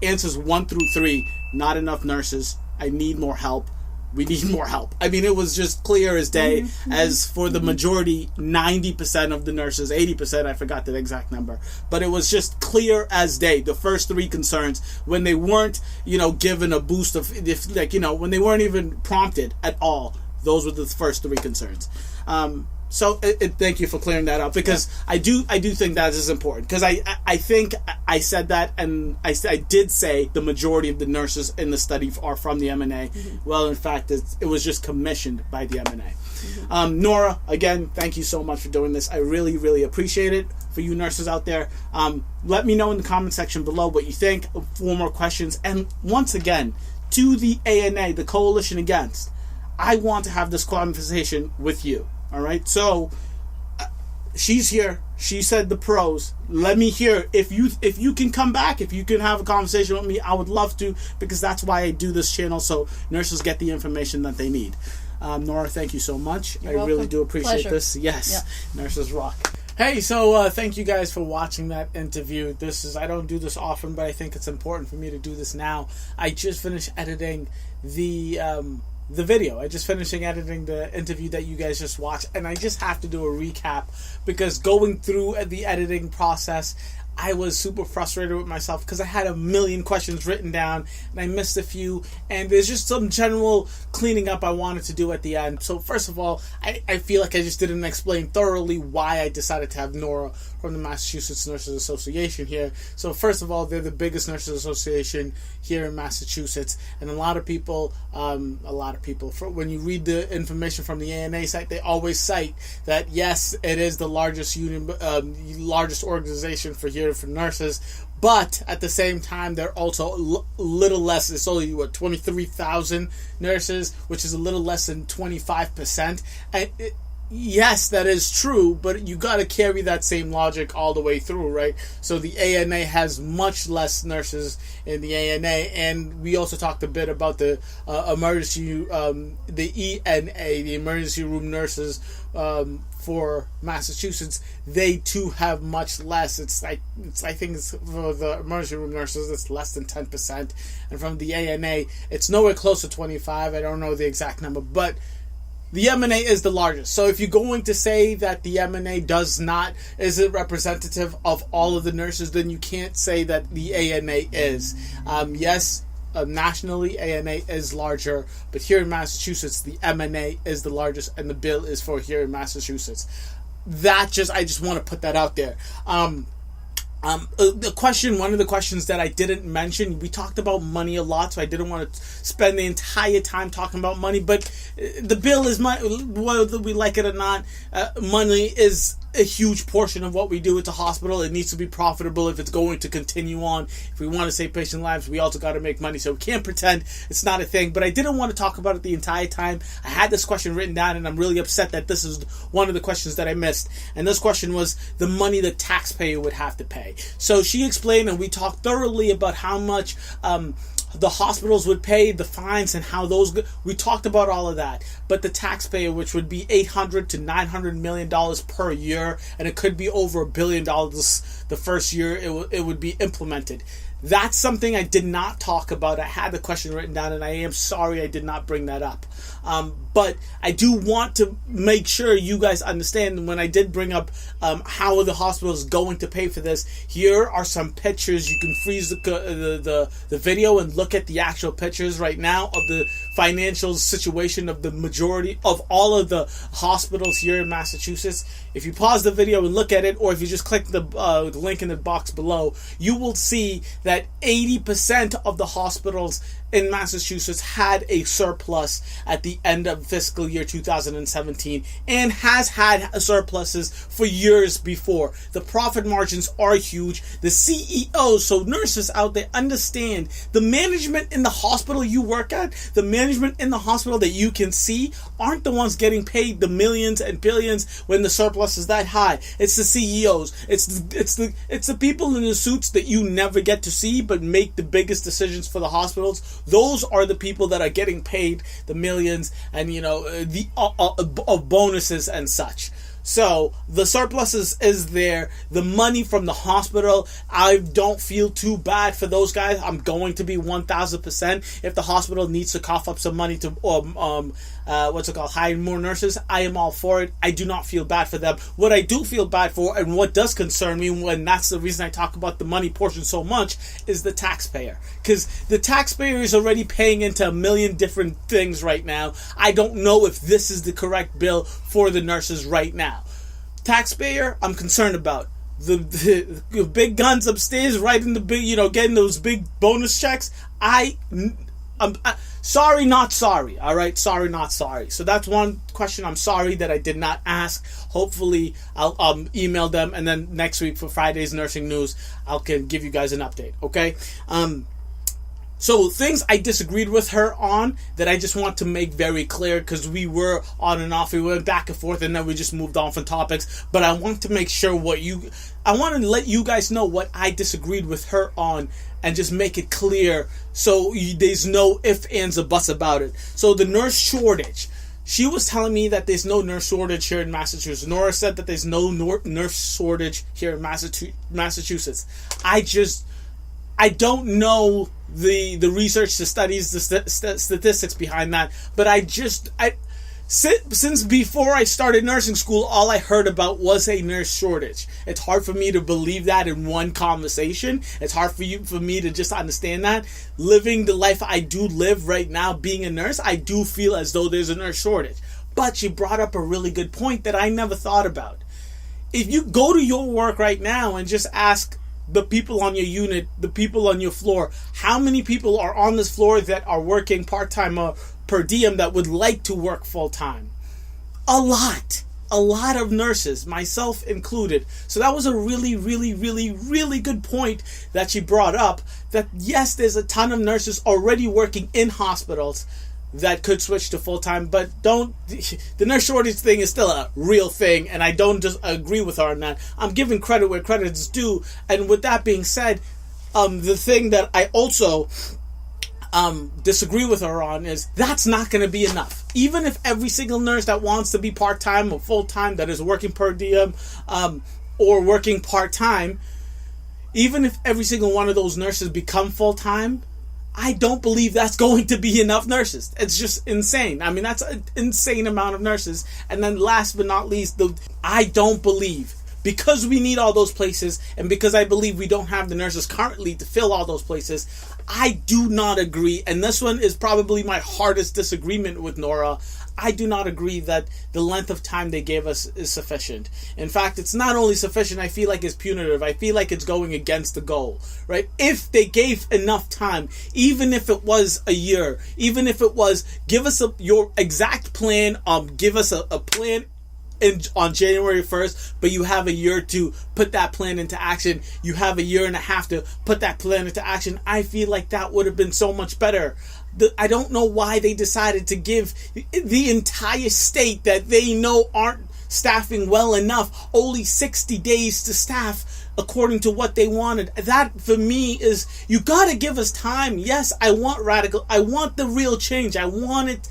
answers 1 through 3, not enough nurses. I need more help. We need more help. I mean, it was just clear as day. As for the majority, 90% of the nurses, 80%, I forgot the exact number, but it was just clear as day. The first 3 concerns, when they weren't, given a boost of, when they weren't even prompted at all, those were the first 3 concerns. So thank you for clearing that up, because I do think that is important, because I think I said that, and I did say the majority of the nurses in the study are from the MNA. Well, in fact, it was just commissioned by the MNA. Nora, again, thank you so much for doing this. I really, really appreciate it. For you nurses out there, let me know in the comment section below what you think. 4 more questions, and once again, to the ANA, the Coalition Against, I want to have this conversation with you. All right, so she's here. She said the pros. Let me hear if you can come back, if you can have a conversation with me. I would love to, because that's why I do this channel, so nurses get the information that they need. Nora, thank you so much. You're welcome. Really do appreciate Pleasure. this. Yes, Nurses rock. Hey, so thank you guys for watching that interview. I don't do this often, but I think it's important for me to do this now. I just finished editing the video. I just finished editing the interview that you guys just watched, and I just have to do a recap, because going through the editing process, I was super frustrated with myself because I had a million questions written down and I missed a few, and there's just some general cleaning up I wanted to do at the end. So first of all, I feel like I just didn't explain thoroughly why I decided to have Nora from the Massachusetts Nurses Association here. So first of all, they're the biggest nurses association here in Massachusetts, and a lot of people, when you read the information from the ANA site, they always cite that yes, it is the largest union, largest organization for nurses, but at the same time, they're also little less. It's only 23,000 nurses, which is a little less than 25%. And yes, that is true, but you got to carry that same logic all the way through, right? So the ANA has much less nurses in the ANA, and we also talked a bit about the emergency, the ENA, the emergency room nurses for Massachusetts, they too have much less. I think it's for the emergency room nurses, it's less than 10%, and from the ANA, it's nowhere close to 25. I don't know the exact number, but the MNA is the largest. So if you're going to say that the MNA isn't representative of all of the nurses, then you can't say that the ANA is. Yes, nationally, ANA is larger, but here in Massachusetts, the MNA is the largest, and the bill is for here in Massachusetts. I just want to put that out there. One of the questions that I didn't mention, we talked about money a lot, so I didn't want to spend the entire time talking about money, but the bill is money, whether we like it or not. Money is a huge portion of what we do at the hospital. It needs to be profitable if it's going to continue on. If we want to save patient lives, we also got to make money, so we can't pretend it's not a thing. But I didn't want to talk about it the entire time. I had this question written down, and I'm really upset that this is one of the questions that I missed. And this question was the money the taxpayer would have to pay. So she explained, and we talked thoroughly about how much the hospitals would pay, the fines, and how we talked about all of that. But the taxpayer, which would be $800 to $900 million per year, and it could be over $1 billion the first year it would be implemented. That's something I did not talk about. I had the question written down, and I am sorry I did not bring that up. But I do want to make sure you guys understand when I did bring up how the hospital is going to pay for this. Here are some pictures. You can freeze the video and look at the actual pictures right now of the financial situation of the majority of all of the hospitals here in Massachusetts. If you pause the video and look at it, or if you just click the link in the box below, you will see that 80% of the hospitals in Massachusetts had a surplus at the end of fiscal year 2017 and has had surpluses for years before. The profit margins are huge. The CEOs, so nurses out there, understand the management in the hospital you work at, the management in the hospital that you can see, aren't the ones getting paid the millions and billions when the surplus is that high. It's the CEOs. It's the people in the suits that you never get to see but make the biggest decisions for the hospitals. Those are the people that are getting paid the millions and the bonuses and such. So the surplus is there. The money from the hospital, I don't feel too bad for those guys. I'm going to be 1,000%. If the hospital needs to cough up some money to hire more nurses, I am all for it. I do not feel bad for them. What I do feel bad for, and what does concern me, when that's the reason I talk about the money portion so much, is the taxpayer. Because the taxpayer is already paying into a million different things right now. I don't know if this is the correct bill for the nurses right now. Taxpayer, I'm concerned about. The big guns upstairs, right in the big, getting those big bonus checks. I'm sorry, not sorry. All right, sorry, not sorry. So that's one question I'm sorry that I did not ask. Hopefully, I'll email them, and then next week for Friday's Nursing News, I can give you guys an update. Okay. So things I disagreed with her on that I just want to make very clear, because we were on and off, we went back and forth, and then we just moved on from topics. But I want to make sure I want to let you guys know what I disagreed with her on, and just make it clear so there's no ifs, ands, or buts about it. So the nurse shortage. She was telling me that there's no nurse shortage here in Massachusetts. Nora said that there's no nurse shortage here in Massachusetts. I don't know the research, the studies, the statistics behind that, but since before I started nursing school, all I heard about was a nurse shortage. It's hard for me to believe that in one conversation. It's hard for me to just understand that. Living the life I do live right now, being a nurse, I do feel as though there's a nurse shortage. But she brought up a really good point that I never thought about. If you go to your work right now and just ask the people on your unit, the people on your floor, how many people are on this floor that are working part-time or per diem that would like to work full-time? A lot of nurses, myself included. So that was a really, really, really, really good point that she brought up, that yes, there's a ton of nurses already working in hospitals that could switch to full-time, but the nurse shortage thing is still a real thing, and I don't just agree with her on that. I'm giving credit where credit is due. And with that being said, the thing that I also disagree with her on is that's not going to be enough. Even if every single nurse that wants to be part-time or full-time, that is working per diem or working part-time, even if every single one of those nurses become full-time, I don't believe that's going to be enough nurses. It's just insane. I mean, that's an insane amount of nurses. And then last but not least, I don't believe, because we need all those places and because I believe we don't have the nurses currently to fill all those places, I do not agree. And this one is probably my hardest disagreement with Nora. I do not agree that the length of time they gave us is sufficient. In fact, it's not only sufficient, I feel like it's punitive. I feel like it's going against the goal, right? If they gave enough time, even if it was a year, even if it was, give us your exact plan, give us a plan on January 1st, but you have a year to put that plan into action. You have a year and a half to put that plan into action. I feel like that would have been so much better. I don't know why they decided to give the entire state that they know aren't staffing well enough only 60 days to staff according to what they wanted. That for me is, you gotta give us time. Yes, I want I want the real change. I want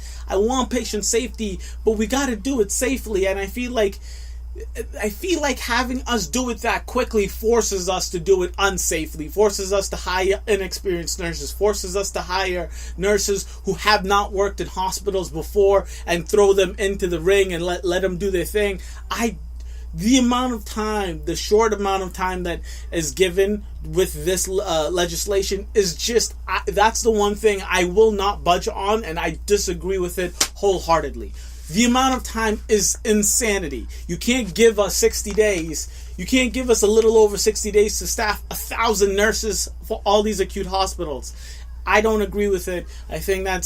patient safety, but we gotta do it safely. And I feel like having us do it that quickly forces us to do it unsafely, forces us to hire inexperienced nurses, forces us to hire nurses who have not worked in hospitals before and throw them into the ring and let them do their thing. The amount of time, the short amount of time that is given with this legislation is just, that's the one thing I will not budge on, and I disagree with it wholeheartedly. The amount of time is insanity. You can't give us 60 days. You can't give us a little over 60 days to staff 1,000 nurses for all these acute hospitals. I don't agree with it. I think that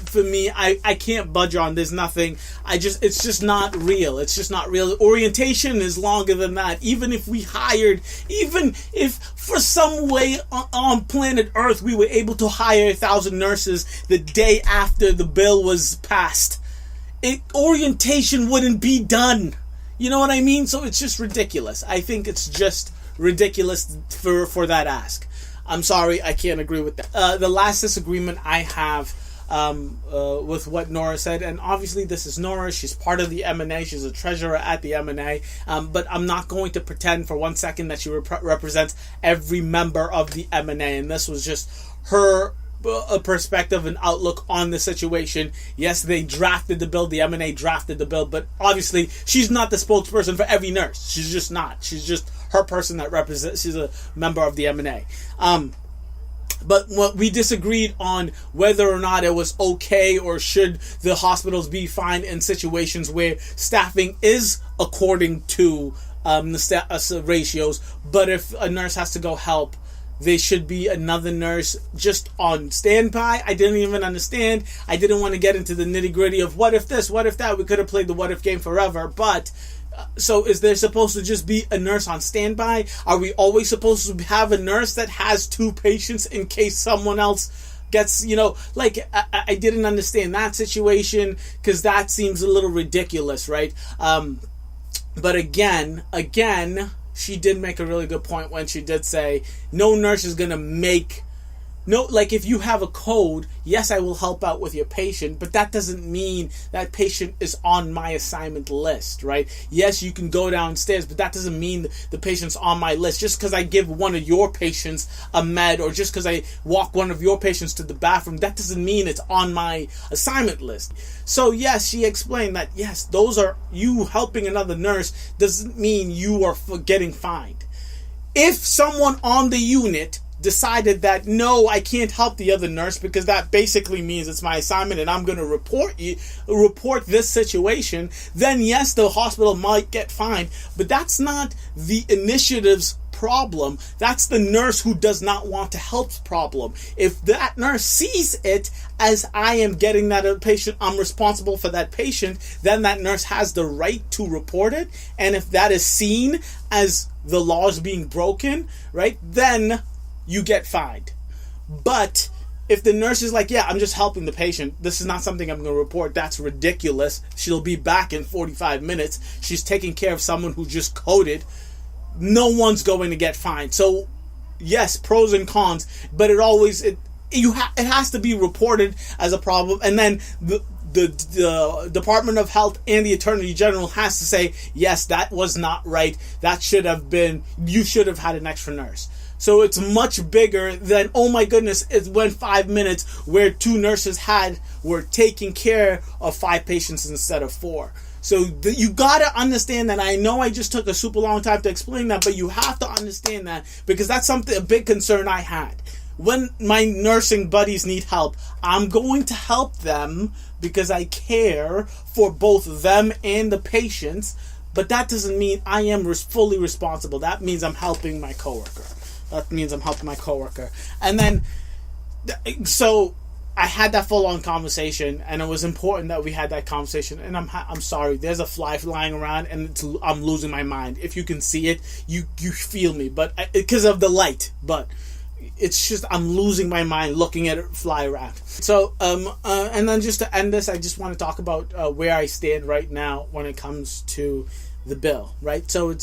for me, I can't budge on. There's nothing. It's just not real. It's just not real. Orientation is longer than that. Even if for some way on planet Earth we were able to hire 1,000 nurses the day after the bill was passed, orientation wouldn't be done. You know what I mean? So it's just ridiculous. I think it's just ridiculous for that ask. I'm sorry, I can't agree with that. The last disagreement I have with what Nora said, and obviously this is Nora, she's part of the MNA, she's a treasurer at the MNA, but I'm not going to pretend for 1 second that she represents every member of the MNA, and this was just her perspective and outlook on the situation. Yes, they drafted the bill, the MNA drafted the bill, but obviously she's not the spokesperson for every nurse. She's just not. She's just her person that represents, she's a member of the MNA. But what we disagreed on whether or not it was okay or should the hospitals be fined in situations where staffing is according to the ratios, but if a nurse has to go help, there should be another nurse just on standby. I didn't even understand. I didn't want to get into the nitty-gritty of what if this, what if that. We could have played the what if game forever, but so is there supposed to just be a nurse on standby? Are we always supposed to have a nurse that has 2 patients in case someone else gets, I didn't understand that situation, because that seems a little ridiculous, right? But again, she did make a really good point when she did say no nurse is going to make if you have a code, yes, I will help out with your patient, but that doesn't mean that patient is on my assignment list, right? Yes, you can go downstairs, but that doesn't mean the patient's on my list. Just because I give one of your patients a med, or just because I walk one of your patients to the bathroom, that doesn't mean it's on my assignment list. So yes, she explained that, yes, those are you helping another nurse doesn't mean you are getting fined. If someone on the unit decided that no, I can't help the other nurse because that basically means it's my assignment and I'm going to report this situation, then yes, the hospital might get fined, but that's not the initiative's problem. That's the nurse who does not want to help's problem. If that nurse sees it as I am getting that patient, I'm responsible for that patient, then that nurse has the right to report it, and if that is seen as the laws being broken, right, then you get fined. But if the nurse is like, yeah, I'm just helping the patient, this is not something I'm going to report, that's ridiculous, she'll be back in 45 minutes, she's taking care of someone who just coded, no one's going to get fined. So yes, pros and cons, but it has to be reported as a problem, and then the Department of Health and the Attorney General has to say, yes, that was not right. That you should have had an extra nurse. So it's much bigger than, oh my goodness, it went 5 minutes where 2 nurses were taking care of 5 patients instead of 4. So you gotta understand that. I know I just took a super long time to explain that, but you have to understand that, because that's a big concern I had. When my nursing buddies need help, I'm going to help them because I care for both them and the patients, but that doesn't mean I am fully responsible. That means I'm helping my coworker. And then, so I had that full-on conversation, and it was important that we had that conversation. And I'm sorry, there's a fly flying around, and I'm losing my mind. If you can see it, you feel me, but because of the light. But it's just I'm losing my mind looking at it fly around. So, and then just to end this, I just want to talk about where I stand right now when it comes to the bill. Right. So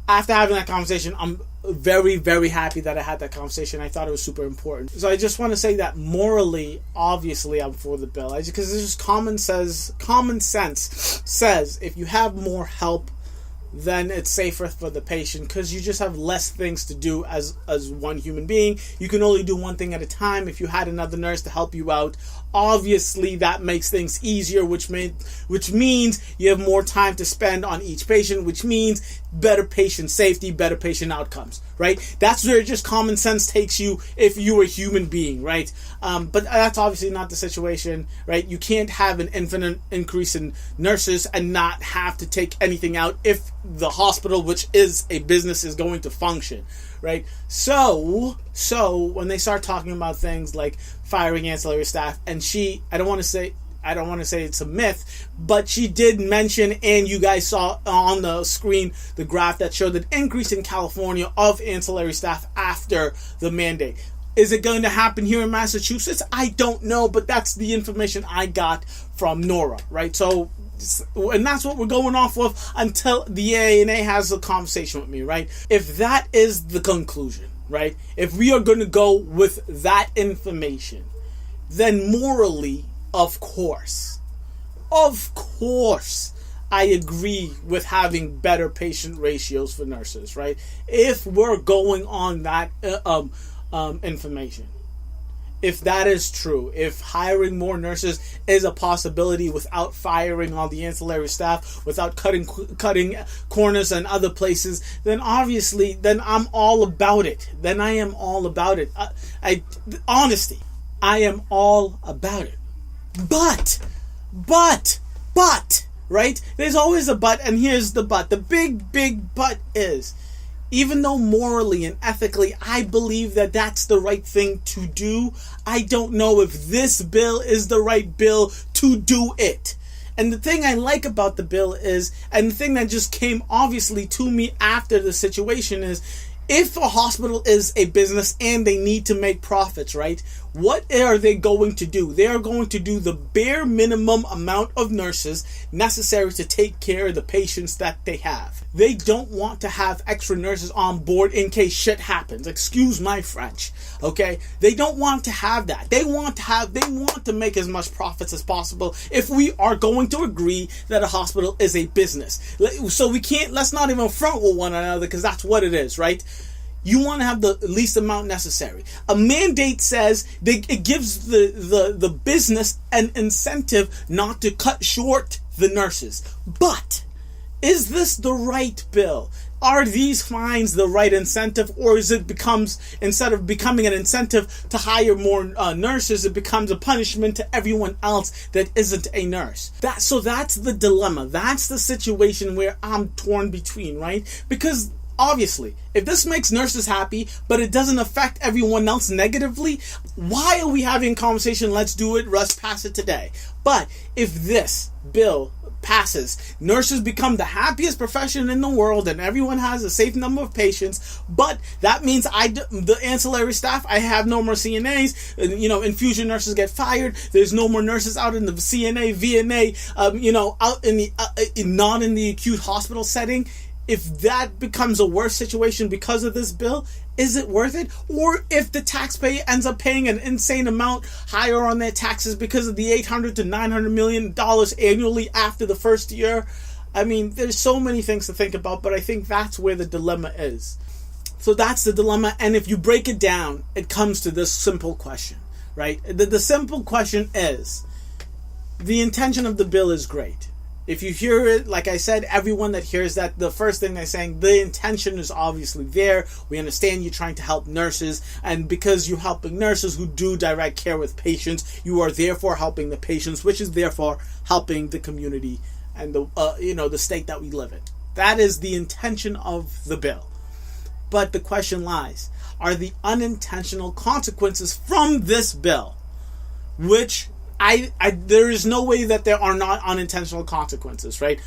after having that conversation, I'm very, very happy that I had that conversation. I thought it was super important. So I just want to say that morally, obviously, I'm for the bill. Because it's just common sense says if you have more help, then it's safer for the patient, because you just have less things to do as one human being. You can only do one thing at a time. If you had another nurse to help you out, obviously that makes things easier, which means you have more time to spend on each patient, which means better patient safety, better patient outcomes, right? That's where just common sense takes you if you're a human being, right? But that's obviously not the situation, right? You can't have an infinite increase in nurses and not have to take anything out if the hospital, which is a business, is going to function, right? So when they start talking about things like firing ancillary staff, and I don't want to say it's a myth, but she did mention, and you guys saw on the screen the graph that showed an increase in California of ancillary staff after the mandate. Is it going to happen here in Massachusetts? I don't know, but that's the information I got from Nora, right? So, and that's what we're going off of until the ANA has a conversation with me, right? If that is the conclusion, right? If we are going to go with that information, then morally, of course, I agree with having better patient ratios for nurses, right? If we're going on that information, if that is true, if hiring more nurses is a possibility without firing all the ancillary staff, without cutting corners and other places, then obviously, then I'm all about it. Then I am all about it. Honesty, I am all about it. But, right? There's always a but, and here's the but. The big but is, even though morally and ethically I believe that that's the right thing to do, I don't know if this bill is the right bill to do it. And the thing I like about the bill is, and the thing that just came obviously to me after the situation is, if a hospital is a business and they need to make profits, right? What are they going to do? They are going to do the bare minimum amount of nurses necessary to take care of the patients that they have. They don't want to have extra nurses on board in case shit happens. Excuse my French, okay? They don't want to have that. They want to make as much profits as possible if we are going to agree that a hospital is a business. So let's not even front with one another, because that's what it is, right? You want to have the least amount necessary. A mandate says it gives the business an incentive not to cut short the nurses. But is this the right bill? Are these fines the right incentive, or instead of becoming an incentive to hire more nurses, it becomes a punishment to everyone else that isn't a nurse? So that's the dilemma. That's the situation where I'm torn between, right? Because obviously, if this makes nurses happy, but it doesn't affect everyone else negatively, why are we having a conversation? Let's do it. Let's pass it today. But if this bill passes, nurses become the happiest profession in the world, and everyone has a safe number of patients. But that means the ancillary staff, I have no more CNAs. Infusion nurses get fired. There's no more nurses out in the CNA, VNA. Out in the not in the acute hospital setting. if that becomes a worse situation because of this bill, is it worth it? Or if the taxpayer ends up paying an insane amount higher on their taxes because of the $800 to $900 million annually after the first year? I mean, there's so many things to think about, but I think that's where the dilemma is. So that's the dilemma, and if you break it down, it comes to this simple question, right? The simple question is, the intention of the bill is great. If you hear it, like I said, everyone that hears that, the first thing they're saying, the intention is obviously there. We understand you're trying to help nurses, and because you're helping nurses who do direct care with patients, you are therefore helping the patients, which is therefore helping the community and the state that we live in. That is the intention of the bill. But the question lies, are the unintentional consequences from this bill, which there is no way that there are not unintentional consequences, right?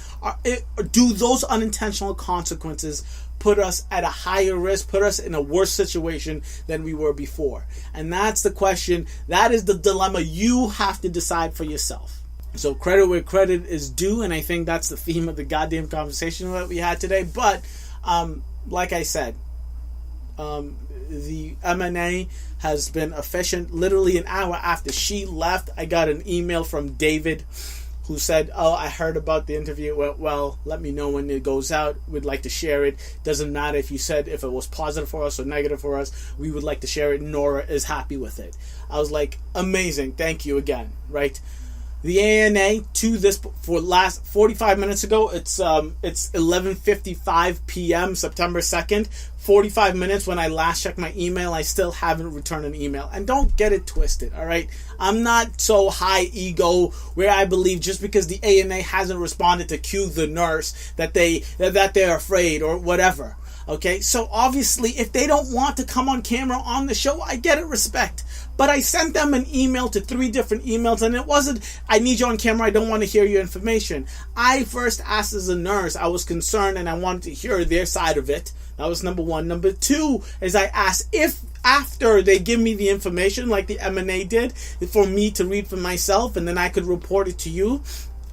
Do those unintentional consequences put us at a higher risk, put us in a worse situation than we were before? And that's the question. That is the dilemma you have to decide for yourself. So credit where credit is due, and I think that's the theme of the goddamn conversation that we had today. But like I said, the MNA has been efficient. Literally an hour after she left, I got an email from David who said, "Oh, I heard about the interview. It went well. Let me know when it goes out. We'd like to share it. Doesn't matter if you said if it was positive for us or negative for us. We would like to share it. Nora is happy with it." I was like, amazing. Thank you again, right? The ANA to this for last 45 minutes ago. It's 11:55 p.m. September 2nd. 45 minutes when I last checked my email. I still haven't returned an email. And don't get it twisted, all right? I'm not so high ego where I believe just because the ANA hasn't responded to Q the nurse that they're afraid or whatever. Okay, so obviously if they don't want to come on camera on the show, I get it, respect. But I sent them an email to 3 different emails, and it wasn't, I need you on camera, I don't want to hear your information. I first asked as a nurse, I was concerned and I wanted to hear their side of it. That was number 1. Number 2 is I asked if after they give me the information like the MNA did, for me to read for myself and then I could report it to you.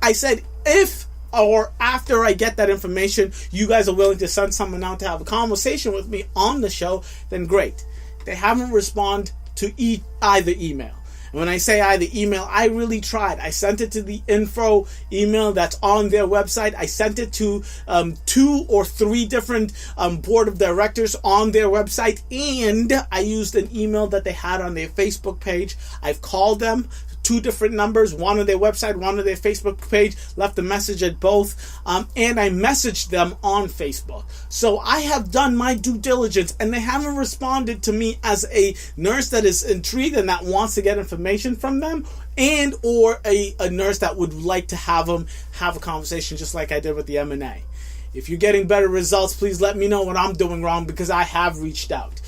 I said, if or after I get that information, you guys are willing to send someone out to have a conversation with me on the show, then great. They haven't responded to either email. And when I say either email, I really tried. I sent it to the info email that's on their website. I sent it to 2 or 3 different board of directors on their website. And I used an email that they had on their Facebook page. I've called them. 2 different numbers, one on their website, one on their Facebook page, left a message at both, and I messaged them on Facebook. So I have done my due diligence, and they haven't responded to me as a nurse that is intrigued and that wants to get information from them, and or a nurse that would like to have them have a conversation just like I did with the MNA. If you're getting better results, please let me know what I'm doing wrong, because I have reached out.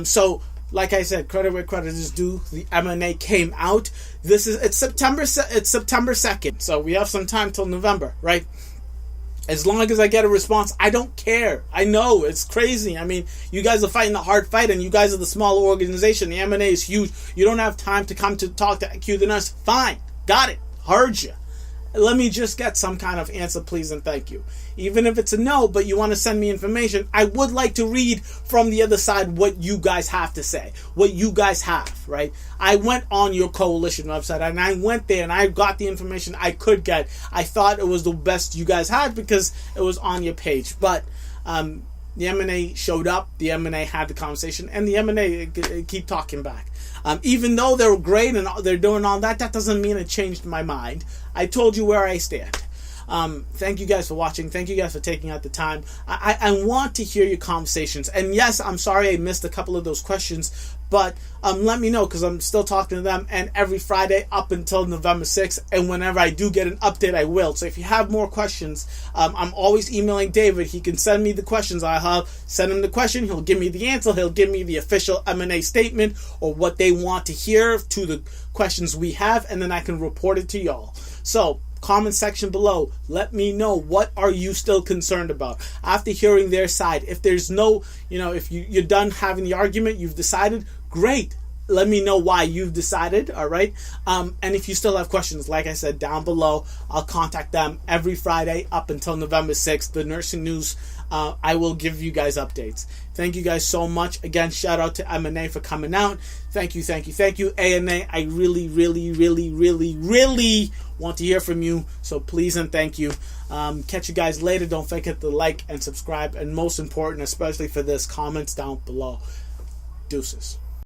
So like I said, credit where credit is due. The MNA came out. It's September 2nd, so we have some time till November, right? As long as I get a response, I don't care. I know it's crazy. I mean, you guys are fighting a hard fight, and you guys are the smaller organization. The MNA is huge. You don't have time to come to talk to Q the nurse. Fine, got it, heard you. Let me just get some kind of answer, please, and thank you. Even if it's a no, but you want to send me information, I would like to read from the other side what you guys have to say, what you guys have, right? I went on your coalition website, and I went there, and I got the information I could get. I thought it was the best you guys had because it was on your page. But the MNA showed up, the MNA had the conversation, and the MNA keep talking back. Even though they're great and they're doing all that, that doesn't mean it changed my mind. I told you where I stand. Thank you guys for watching. Thank you guys for taking out the time. I want to hear your conversations. And yes, I'm sorry I missed a couple of those questions, but let me know, because I'm still talking to them, and every Friday up until November 6th, and whenever I do get an update, I will. So if you have more questions, I'm always emailing David. He can send me the questions. I'll send him the question. He'll give me the answer. He'll give me the official MNA statement or what they want to hear to the questions we have, and then I can report it to y'all. So comment section below, let me know, what are you still concerned about after hearing their side? If there's no, if you're done having the argument, you've decided, great, let me know why you've decided, all right? And if you still have questions, like I said, down below, I'll contact them every Friday up until November 6th. The Nursing News I will give you guys updates. Thank you guys so much. Again, shout out to MNA for coming out. Thank you. ANA, I really want to hear from you. So please and thank you. Catch you guys later. Don't forget to like and subscribe. And most important, especially for this, comments down below. Deuces.